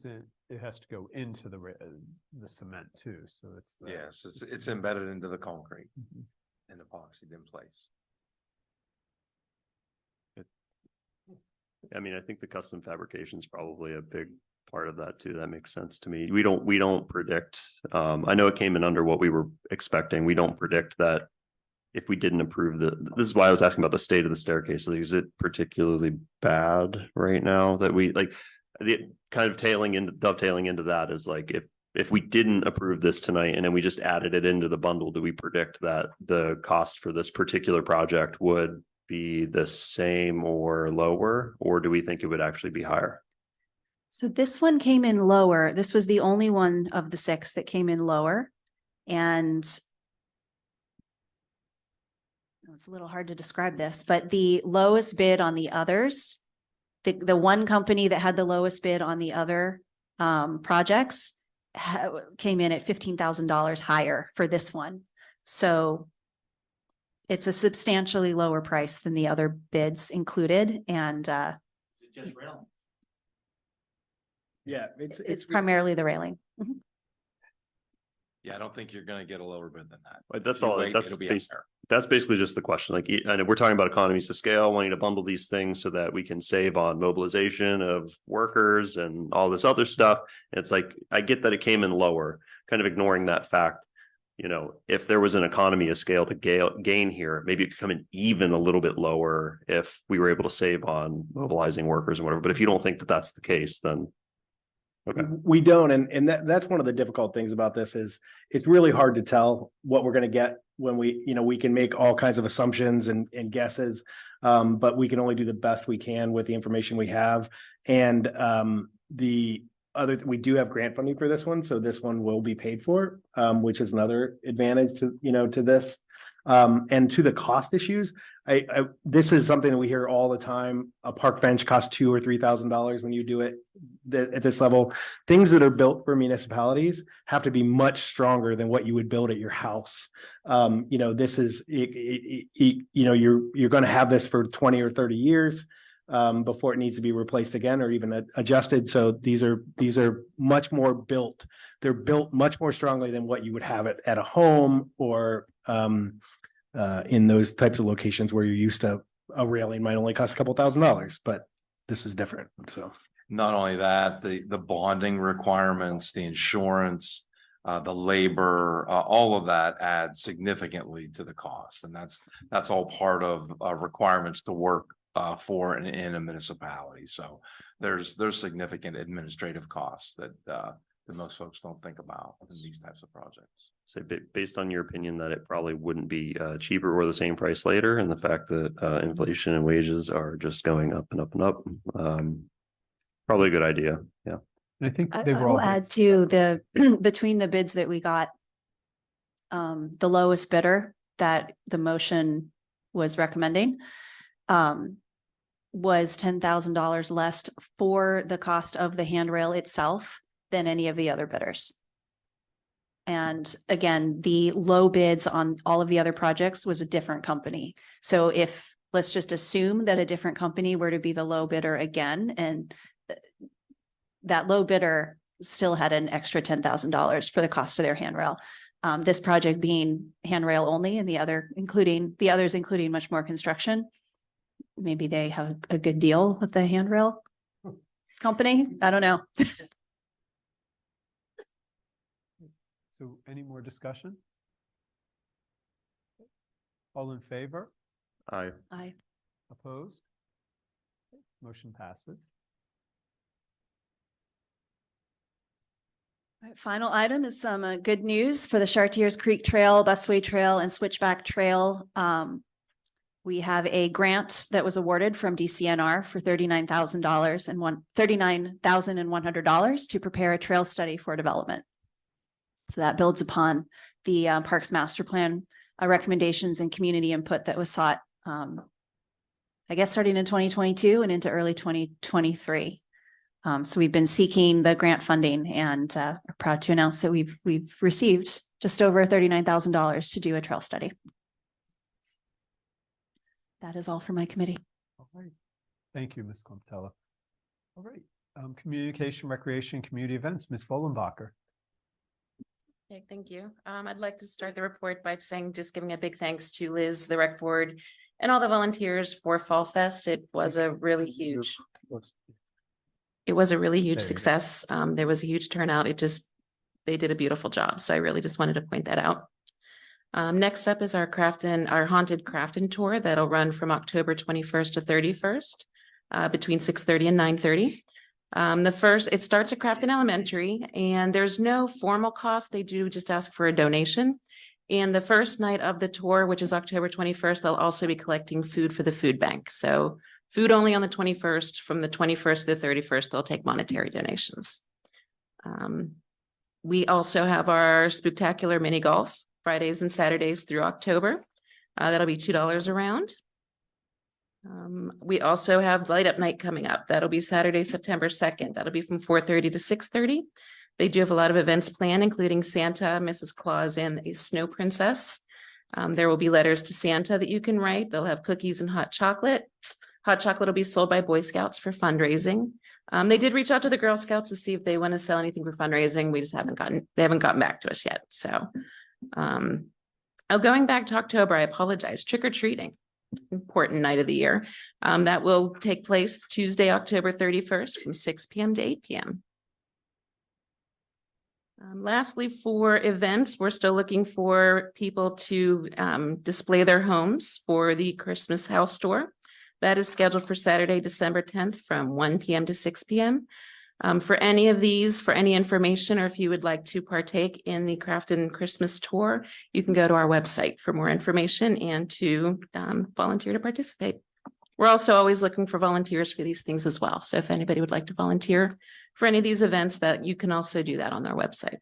it has to go into the cement too, so it's.
Yes, it's embedded into the concrete
Mhm.
and epoxied in place.
I mean, I think the custom fabrication is probably a big part of that too. That makes sense to me. We don't predict, I know it came in under what we were expecting. We don't predict that if we didn't approve this is why I was asking about the state of the staircase. Like, is it particularly bad right now that we like the kind of dovetailing into that is like, if we didn't approve this tonight and then we just added it into the bundle, do we predict that the cost for this particular project would be the same or lower, or do we think it would actually be higher?
So this one came in lower. This was the only one of the 6 that came in lower. And it's a little hard to describe this, but the lowest bid on the others, the one company that had the lowest bid on the other projects came in at $15,000 higher for this one. So it's a substantially lower price than the other bids included. And
Just railing.
Yeah,
it's primarily the railing. Mhm.
Yeah, I don't think you're gonna get a lower bid than that.
But that's
If you
all,
wait,
that's
it'll be
basically.
higher.
That's basically just the question. Like, I know we're talking about economies of scale, wanting to bundle these things so that we can save on mobilization of workers and all this other stuff. It's like, I get that it came in lower, kind of ignoring that fact. You know, if there was an economy of scale to gain here, maybe it could come in even a little bit lower if we were able to save on mobilizing workers and whatever. But if you don't think that that's the case, then. Okay.
We don't, and that's one of the difficult things about this is it's really hard to tell what we're gonna get when we can make all kinds of assumptions and guesses. But we can only do the best we can with the information we have. And the we do have grant funding for this one, so this one will be paid for, which is another advantage to, to this. And to the cost issues, this is something that we hear all the time. A park bench costs $2,000 or $3,000 when you do it at this level. Things that are built for municipalities have to be much stronger than what you would build at your house. This is, you're going to have this for 20 or 30 years before it needs to be replaced again or even adjusted. So these are much more built. They're built much more strongly than what you would have it at a home or in those types of locations where you're used to a railing might only cost a couple $1,000s, but this is different. So
Not only that, the bonding requirements, the insurance, the labor, all of that adds significantly to the cost. And that's all part of requirements to work for in a municipality. So there's significant administrative costs that most folks don't think about in these types of projects.
So based on your opinion that it probably wouldn't be cheaper or the same price later, and the fact that inflation and wages are just going up and up and up, probably a good idea. Yeah.
And I think
I
they were all.
will add to the, between the bids that we got, the lowest bidder that the motion was recommending, was $10,000 less for the cost of the handrail itself than any of the other bidders. And again, the low bids on all of the other projects was a different company. So if, let's just assume that a different company were to be the low bidder again, and that low bidder still had an extra $10,000 for the cost of their handrail. This project being handrail only and the others including much more construction. Maybe they have a good deal with the handrail company. I don't know.
So any more discussion? All in favor?
Aye.
Aye.
Opposed? Motion passes.
All right, final item is some good news for the Chartiers Creek Trail, Busway Trail, and Switchback Trail. We have a grant that was awarded from DCNR for $39,100 to prepare a trail study for development. So that builds upon the Parks Master Plan recommendations and community input that was sought, I guess, starting in 2022 and into early 2023. So we've been seeking the grant funding and are proud to announce that we've received just over $39,000 to do a trail study. That is all for my committee.
All right. Thank you, Ms. Comptella. All right. Communication, recreation, community events, Ms. Vollenbacher.
Okay, thank you. I'd like to start the report by just giving a big thanks to Liz, the rec board, and all the volunteers for Fall Fest. It was a really huge success. There was a huge turnout. They did a beautiful job. So I really just wanted to point that out. Next up is our haunted Crafton tour that'll run from October 21st to 31st, between 6:30 and 9:30. It starts at Crafton Elementary, and there's no formal cost. They do just ask for a donation. And the first night of the tour, which is October 21st, they'll also be collecting food for the food bank. So food only on the 21st. From the 21st to the 31st, they'll take monetary donations. We also have our spectacular mini golf Fridays and Saturdays through October. That'll be $2 a round. We also have Light Up Night coming up. That'll be Saturday, September 2nd. That'll be from 4:30 to 6:30. They do have a lot of events planned, including Santa, Mrs. Claus, and a Snow Princess. There will be letters to Santa that you can write. They'll have cookies and hot chocolate. Hot chocolate will be sold by Boy Scouts for fundraising. They did reach out to the Girl Scouts to see if they want to sell anything for fundraising. We just they haven't gotten back to us yet. So, going back to October, I apologize. Trick or treating, important night of the year. That will take place Tuesday, October 31st from 6 p.m. to 8 p.m. Lastly, for events, we're still looking for people to display their homes for the Christmas house tour. That is scheduled for Saturday, December 10th from 1 p.m. to 6 p.m. For any of these, for any information, or if you would like to partake in the Crafton Christmas tour, you can go to our website for more information and to volunteer to participate. We're also always looking for volunteers for these things as well. So if anybody would like to volunteer for any of these events, that you can also do that on their website.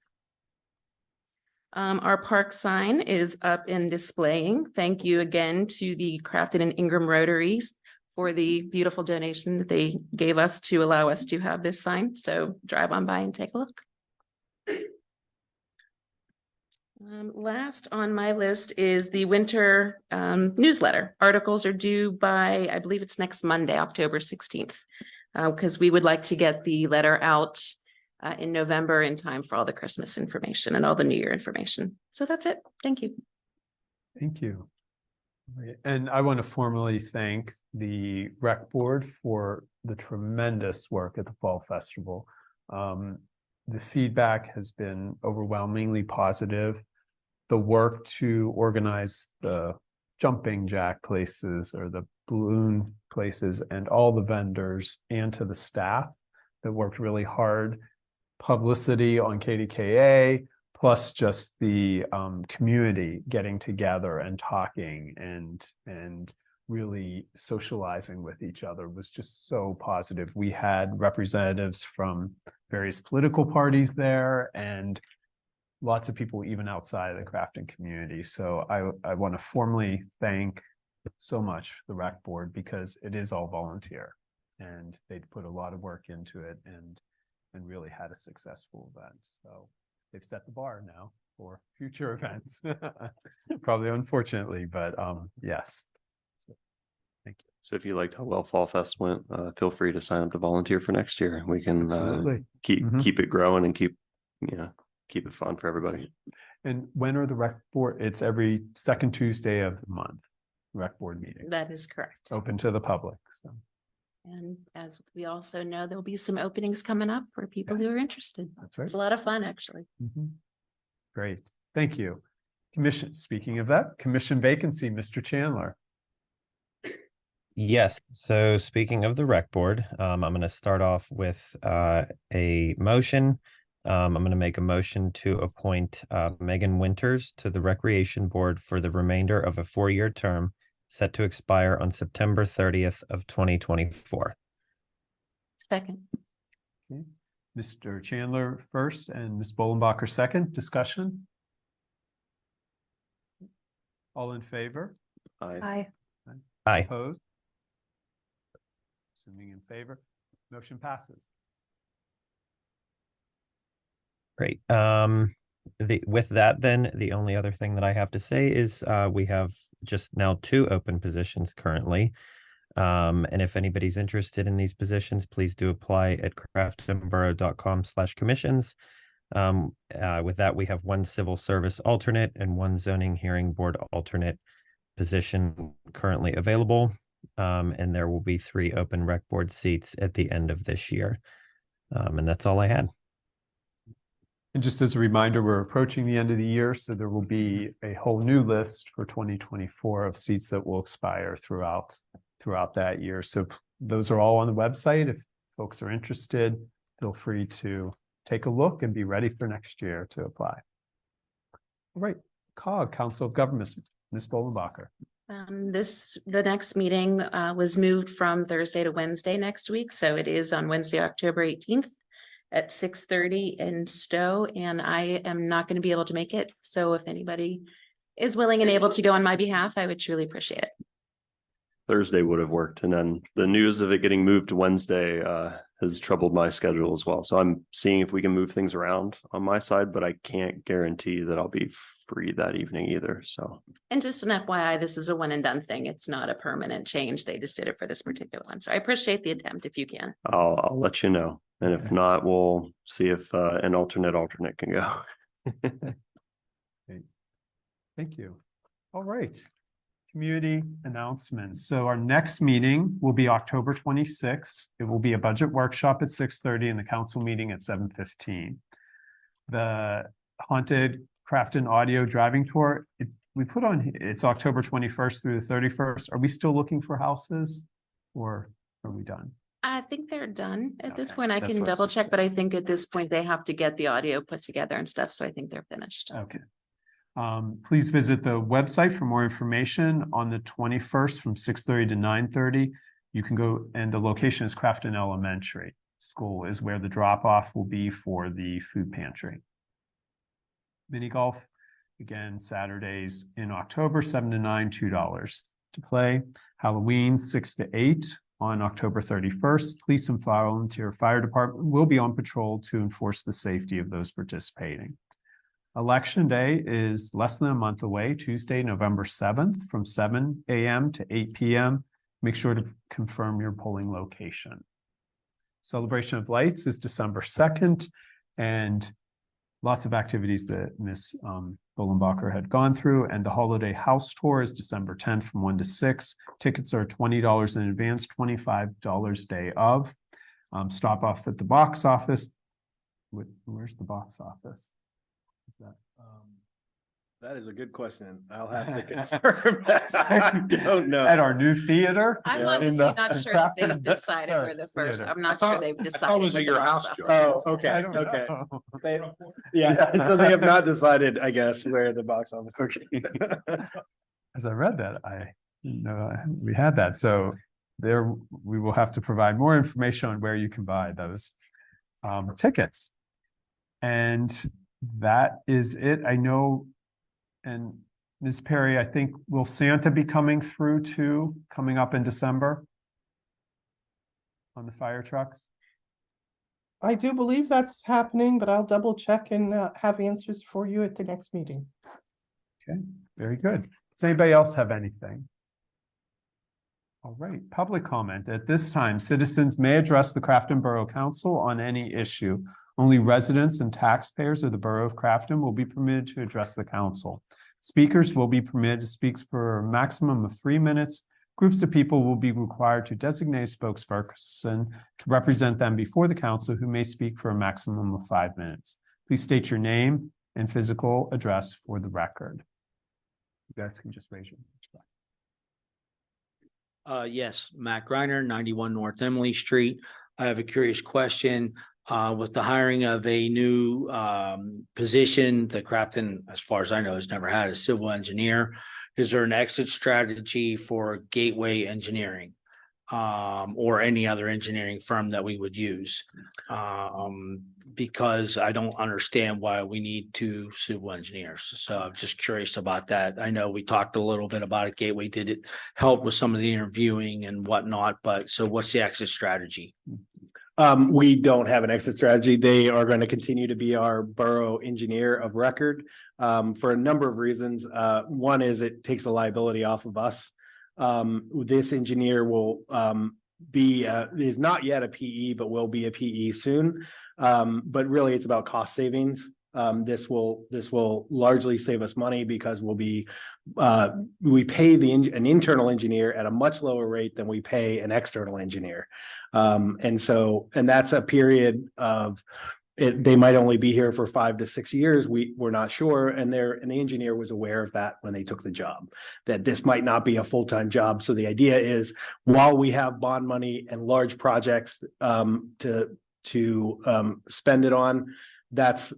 Our park sign is up and displaying. Thank you again to the Crafton and Ingram Rotaries for the beautiful donation that they gave us to allow us to have this sign. So drive on by and take a look. Last on my list is the winter newsletter. Articles are due by, I believe it's next Monday, October 16th, because we would like to get the letter out in November in time for all the Christmas information and all the New Year information. So that's it. Thank you.
Thank you. And I want to formally thank the rec board for the tremendous work at the Fall Festival. The feedback has been overwhelmingly positive. The work to organize the jumping jack places or the balloon places and all the vendors and to the staff that worked really hard. Publicity on KDKA, plus just the community getting together and talking and really socializing with each other was just so positive. We had representatives from various political parties there and lots of people even outside of the Crafton community. So I want to formally thank so much the rec board because it is all volunteer and they put a lot of work into it and really had a successful event. So they've set the bar now for future events. Probably unfortunately, but yes. So, thank you.
So if you liked how well Fall Fest went, feel free to sign up to volunteer for next year. We can
Absolutely.
keep it growing and keep it fun for everybody.
And when are the rec board? It's every second Tuesday of the month, rec board meeting.
That is correct.
Open to the public. So
And as we also know, there'll be some openings coming up for people who are interested.
that's right.
It's a lot of fun, actually.
Great. Thank you. Commission, speaking of that, commission vacancy, Mr. Chandler.
Yes, so speaking of the rec board, I'm going to start off with a motion. I'm going to make a motion to appoint Megan Winters to the Recreation Board for the remainder of a 4-year term set to expire on September 30th of 2024.
Second.
Okay. Mr. Chandler first and Ms. Bolenbacher second. Discussion? All in favor?
Aye.
Aye.
Opposed? Assuming in favor, motion passes.
Great. With that, then the only other thing that I have to say is we have just now 2 open positions currently. And if anybody's interested in these positions, please do apply at craftonborough.com/commissions. With that, we have 1 civil service alternate and 1 zoning hearing board alternate position currently available. And there will be 3 open rec board seats at the end of this year. And that's all I had.
And just as a reminder, we're approaching the end of the year, so there will be a whole new list for 2024 of seats that will expire throughout that year. So those are all on the website. If folks are interested, feel free to take a look and be ready for next year to apply. All right, COG, Council of Governments, Ms. Bolenbacher.
The next meeting was moved from Thursday to Wednesday next week. So it is on Wednesday, October 18th at 6:30 in Stowe, and I am not going to be able to make it. So if anybody is willing and able to go on my behalf, I would truly appreciate it.
Thursday would have worked. And then the news of it getting moved to Wednesday has troubled my schedule as well. So I'm seeing if we can move things around on my side, but I can't guarantee that I'll be free that evening either. So.
And just an FYI, this is a one and done thing. It's not a permanent change. They just did it for this particular one. So I appreciate the attempt if you can.
I'll let you know. And if not, we'll see if an alternate can go.
Thank you. All right. Community announcements. So our next meeting will be October 26th. It will be a budget workshop at 6:30 and the council meeting at 7:15. The haunted Crafton audio driving tour, we put on, it's October 21st through the 31st. Are we still looking for houses or are we done?
I think they're done at this
Okay,
point. I
that's
can
what I was
double
gonna
check,
say.
but I think at this point they have to get the audio put together and stuff. So I think they're finished.
Okay. Please visit the website for more information on the 21st from 6:30 to 9:30. You can go, and the location is Crafton Elementary School is where the drop-off will be for the food pantry. Mini golf, again, Saturdays in October, 7 to 9, $2 to play. Halloween, 6 to 8 on October 31st. Police and volunteer fire department will be on patrol to enforce the safety of those participating. Election Day is less than a month away, Tuesday, November 7th, from 7 a.m. to 8 p.m. Make sure to confirm your polling location. Celebration of Lights is December 2nd, and lots of activities that Ms. Bolenbacher had gone through, and the Holiday House Tour is December 10th from 1 to 6. Tickets are $20 in advance, $25 day of. Stop off at the box office. Where's the box office? Is that,
That is a good question. I'll have to confirm. I don't know.
at our new theater?
I'm
Yeah.
honestly
In the-
not sure if they've decided where the first,
Theater.
I'm not sure they've
I
decided.
thought it was
what
at
the
your
box
house,
office
Joe.
Oh, okay,
I don't
okay.
know.
They- Yeah, so they have not decided, I guess, where the box office. Okay.
As I read that, I didn't know we had that. So there, we will have to provide more information on where you can buy those tickets. And that is it. I know, and Ms. Perry, I think, will Santa be coming through too, coming up in December? On the fire trucks?
I do believe that's happening, but I'll double check and have answers for you at the next meeting.
Okay, very good. Does anybody else have anything? All right, public comment. At this time, citizens may address the Crafton Borough Council on any issue. Only residents and taxpayers of the Borough of Crafton will be permitted to address the council. Speakers will be permitted to speak for a maximum of 3 minutes. Groups of people will be required to designate a spokesperson to represent them before the council, who may speak for a maximum of 5 minutes. Please state your name and physical address for the record. You guys can just raise your hand.
Yes, Matt Greiner, 91 North Emily Street. I have a curious question. With the hiring of a new position, the Crafton, as far as I know, has never had a civil engineer. Is there an exit strategy for Gateway Engineering or any other engineering firm that we would use? Because I don't understand why we need 2 civil engineers. So I'm just curious about that. I know we talked a little bit about it. Gateway did it help with some of the interviewing and whatnot, but so what's the exit strategy?
We don't have an exit strategy. They are going to continue to be our borough engineer of record for a number of reasons. One is it takes the liability off of us. This engineer will is not yet a PE, but will be a PE soon. But really, it's about cost savings. This will largely save us money because we pay an internal engineer at a much lower rate than we pay an external engineer. And that's a period of they might only be here for 5 to 6 years. We're not sure. And the engineer was aware of that when they took the job, that this might not be a full-time job. So the idea is, while we have bond money and large projects to spend it on,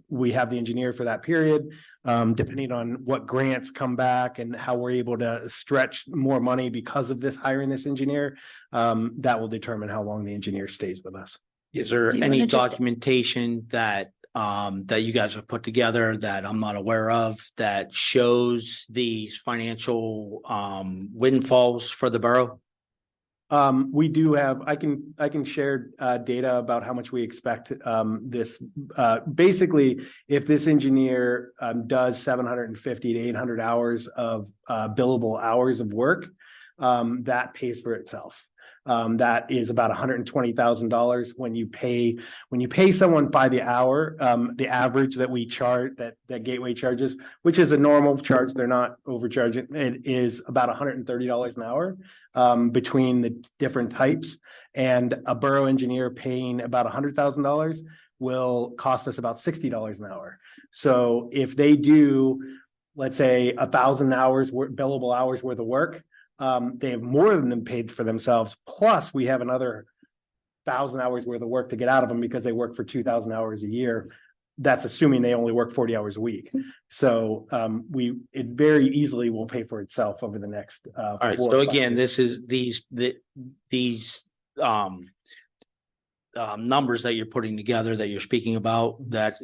we have the engineer for that period. Depending on what grants come back and how we're able to stretch more money because of hiring this engineer, that will determine how long the engineer stays with us.
Is there
Do you
any
wanna just-
documentation that you guys have put together that I'm not aware of that shows these financial windfalls for the borough?
We do have, I can share data about how much we expect this. Basically, if this engineer does 750 to 800 hours of billable hours of work, that pays for itself. That is about $120,000 when you pay someone by the hour. The average that we charge, that Gateway charges, which is a normal charge, they're not overcharging. It is about $130 an hour between the different types, and a borough engineer paying about $100,000 will cost us about $60 an hour. So if they do, let's say, 1,000 hours billable hours worth of work, they have more than them paid for themselves. Plus, we have another 1,000 hours worth of work to get out of them because they work for 2,000 hours a year. that's assuming they only work 40 hours a week. So it very easily will pay for itself over the next.
All right, so again, this is these numbers that you're putting together, that you're speaking about, that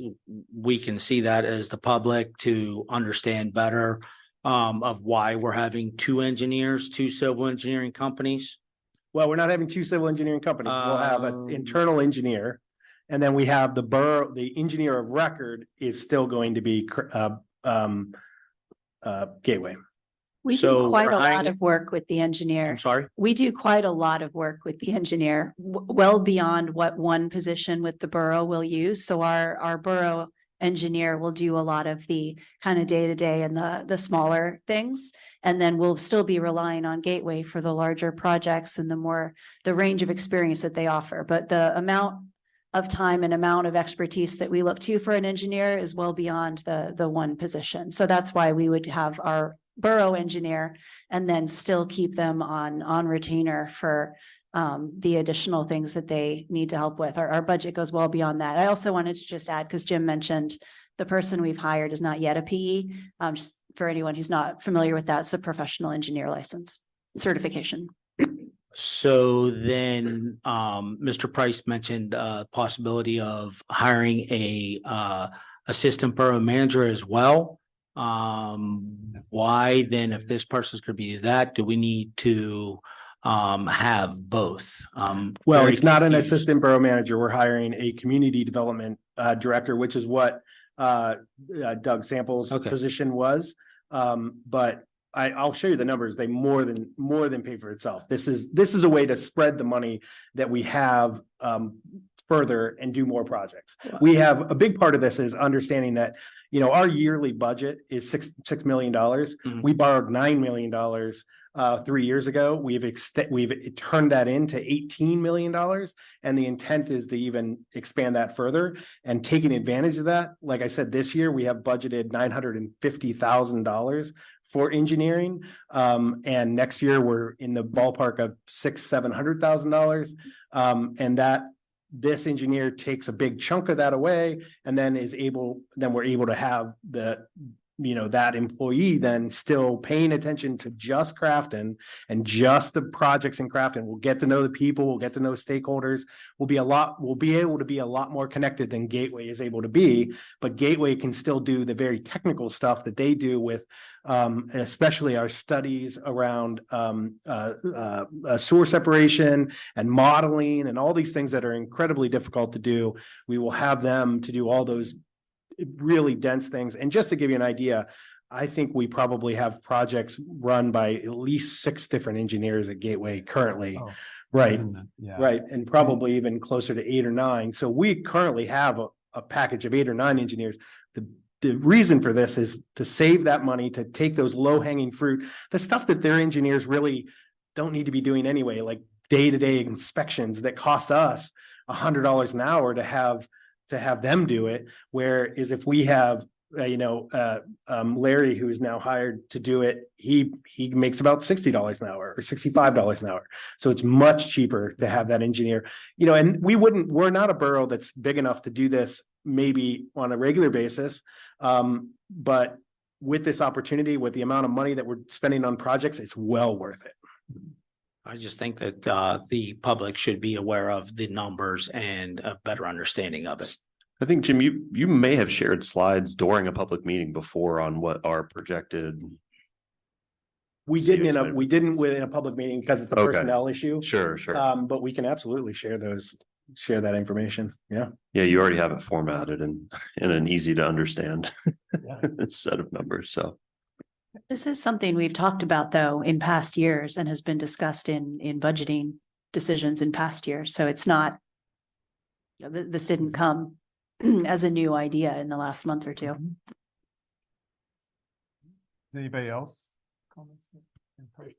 we can see that as the public to understand better of why we're having two civil engineering companies.
Well, we're not having two civil engineering companies. We'll have an internal engineer. And then we have the borough, the engineer of record is still going to be Gateway.
We
So
do quite
we're
a lot
hiring-
of work with the engineer.
I'm sorry.
We do quite a lot of work with the engineer, well beyond what one position with the borough will use. So our borough engineer will do a lot of the kind of day-to-day and the smaller things. And then we'll still be relying on Gateway for the larger projects and the range of experience that they offer. But the amount of time and amount of expertise that we look to for an engineer is well beyond the one position. So that's why we would have our borough engineer and then still keep them on retainer for the additional things that they need to help with. Our budget goes well beyond that. I also wanted to just add, because Jim mentioned the person we've hired is not yet a PE. Just for anyone who's not familiar with that, it's a professional engineer license certification.
So then, Mr. Price mentioned possibility of hiring a assistant borough manager as well. Why then, if this person's could be that, do we need to have both?
Well,
Very
it's not an
confused.
assistant borough manager. We're hiring a community development director, which is what Doug Samples'
Okay.
position was. But I'll show you the numbers. They more than pay for itself. This is a way to spread the money that we have further and do more projects. We have a big part of this is understanding that, our yearly budget is $6 million.
Mhm.
We borrowed $9 million 3 years ago. We've turned that into $18 million. And the intent is to even expand that further and taking advantage of that. Like I said, this year we have budgeted $950,000 for engineering. And next year we're in the ballpark of $700,000. And this engineer takes a big chunk of that away and then we're able to have that employee then still paying attention to just Crafton and just the projects in Crafton. We'll get to know the people, we'll get to know stakeholders. We'll be able to be a lot more connected than Gateway is able to be, but Gateway can still do the very technical stuff that they do with especially our studies around sewer separation and modeling and all these things that are incredibly difficult to do. We will have them to do all those really dense things. And just to give you an idea, I think we probably have projects run by at least 6 different engineers at Gateway currently.
Oh,
Right,
yeah.
right. And probably even closer to 8 or 9. So we currently have a package of 8 or 9 engineers. The reason for this is to save that money, to take those low hanging fruit, the stuff that their engineers really don't need to be doing anyway, like day-to-day inspections that cost us $100 an hour to have them do it. Whereas if we have, Larry, who is now hired to do it, he makes about $60 an hour or $65 an hour. So it's much cheaper to have that engineer, and we're not a borough that's big enough to do this maybe on a regular basis. But with this opportunity, with the amount of money that we're spending on projects, it's well worth it.
I just think that the public should be aware of the numbers and a better understanding of it.
I think, Jim, you may have shared slides during a public meeting before on what our projected.
We didn't in a public meeting because it's a
Okay.
personnel issue.
Sure.
But we can absolutely share that information. Yeah.
Yeah, you already have it formatted and in an easy to understand
Yeah.
set of numbers. So
This is something we've talked about, though, in past years and has been discussed in budgeting decisions in past years. So it's not, this didn't come as a new idea in the last month or two.
Does anybody else comments? In person?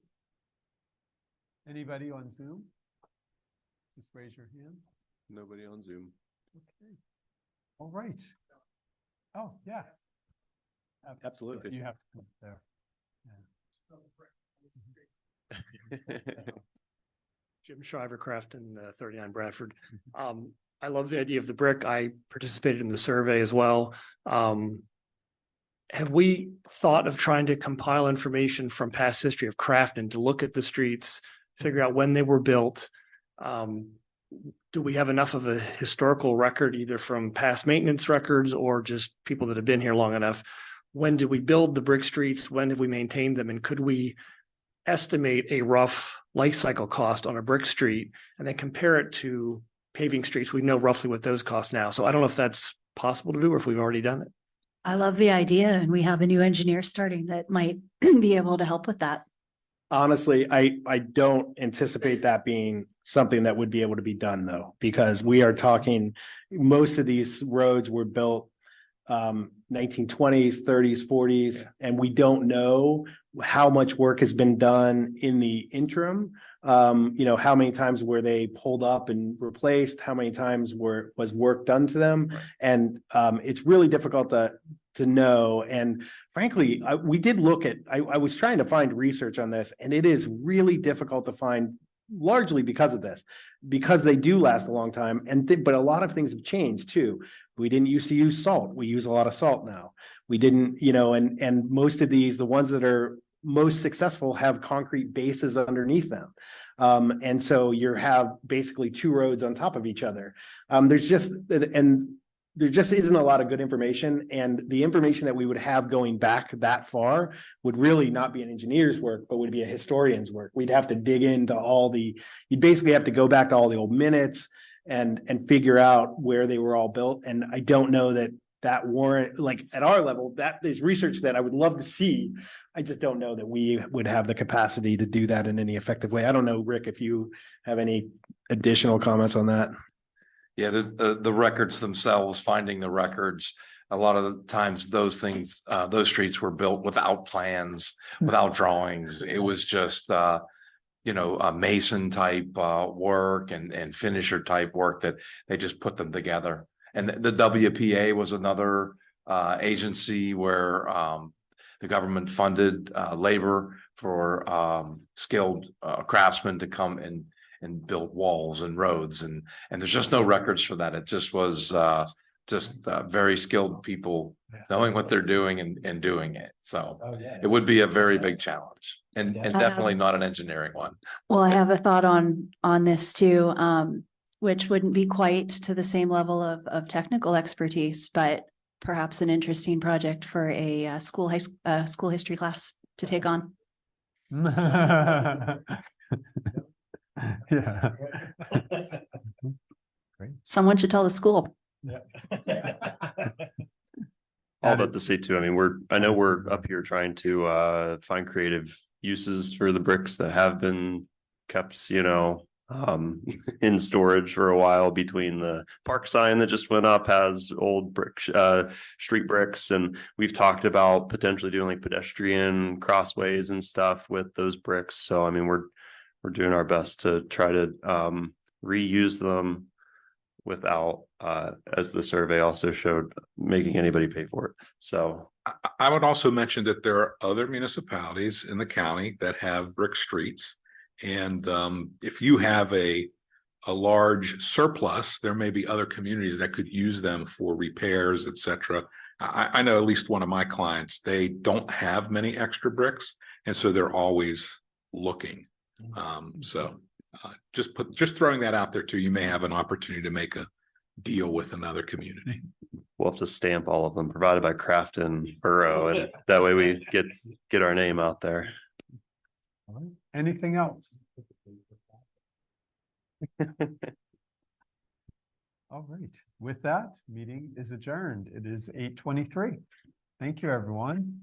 Anybody on Zoom? Just raise your hand.
nobody on Zoom.
Okay. All right. Oh, yeah.
Absolutely.
You have to come there.
Jim Shriver, Crafton, 39 Bradford.
I love the idea of the brick. I participated in the survey as well. Have we thought of trying to compile information from past history of Crafton to look at the streets, figure out when they were built? Do we have enough of a historical record, either from past maintenance records or just people that have been here long enough? When did we build the brick streets? When have we maintained them? And could we estimate a rough life cycle cost on a brick street and then compare it to paving streets? We know roughly what those cost now. So I don't know if that's possible to do or if we've already done it.
I love the idea, and we have a new engineer starting that might be able to help with that.
Honestly, I don't anticipate that being something that would be able to be done though, because we are talking, most of these roads were built 1920s, 30s, 40s, and we don't know how much work has been done in the interim. How many times were they pulled up and replaced? How many times was work done to them?
Right.
And it's really difficult to know. And frankly, we did look at, I was trying to find research on this, and it is really difficult to find, largely because of this, because they do last a long time. But a lot of things have changed too. We didn't used to use salt. We use a lot of salt now. We didn't, and most of these, the ones that are most successful, have concrete bases underneath them. And so you have basically two roads on top of each other. There just isn't a lot of good information, and the information that we would have going back that far would really not be an engineer's work, but would be a historian's work. We'd have to dig into you'd basically have to go back to all the old minutes and figure out where they were all built. And I don't know that warrant, like at our level, that is research that I would love to see. I just don't know that we would have the capacity to do that in any effective way. I don't know, Rick, if you have any additional comments on that.
Yeah, the records themselves, finding the records, a lot of the times those things, those streets were built without plans, without drawings. It was just, a mason type work and finisher type work that they just put them together. And the WPA was another agency where the government funded labor for skilled craftsmen to come and build walls and roads, and there's just no records for that. It just was very skilled people knowing what they're doing and doing it. So it would be a very big challenge, and definitely not an engineering one.
Well, I have a thought on this too, which wouldn't be quite to the same level of technical expertise, but perhaps an interesting project for a school history class to take on.
Yeah.
Someone should tell the school.
All that to say too, I mean, I know we're up here trying to find creative uses for the bricks that have been kept, in storage for a while. Between the park sign that just went up has old street bricks, and we've talked about potentially doing like pedestrian crossways and stuff with those bricks. So I mean, we're doing our best to try to reuse them without, as the survey also showed, making anybody pay for it. So
I would also mention that there are other municipalities in the county that have brick streets. And if you have a large surplus, there may be other communities that could use them for repairs, etc. I know at least one of my clients, they don't have many extra bricks, and so they're always looking. Just throwing that out there too, you may have an opportunity to make a deal with another community.
we'll have to stamp all of them provided by Crafton Borough, and that way we get our name out there.
All right. Anything else? All right. With that, meeting is adjourned. It is 8:23. Thank you, everyone.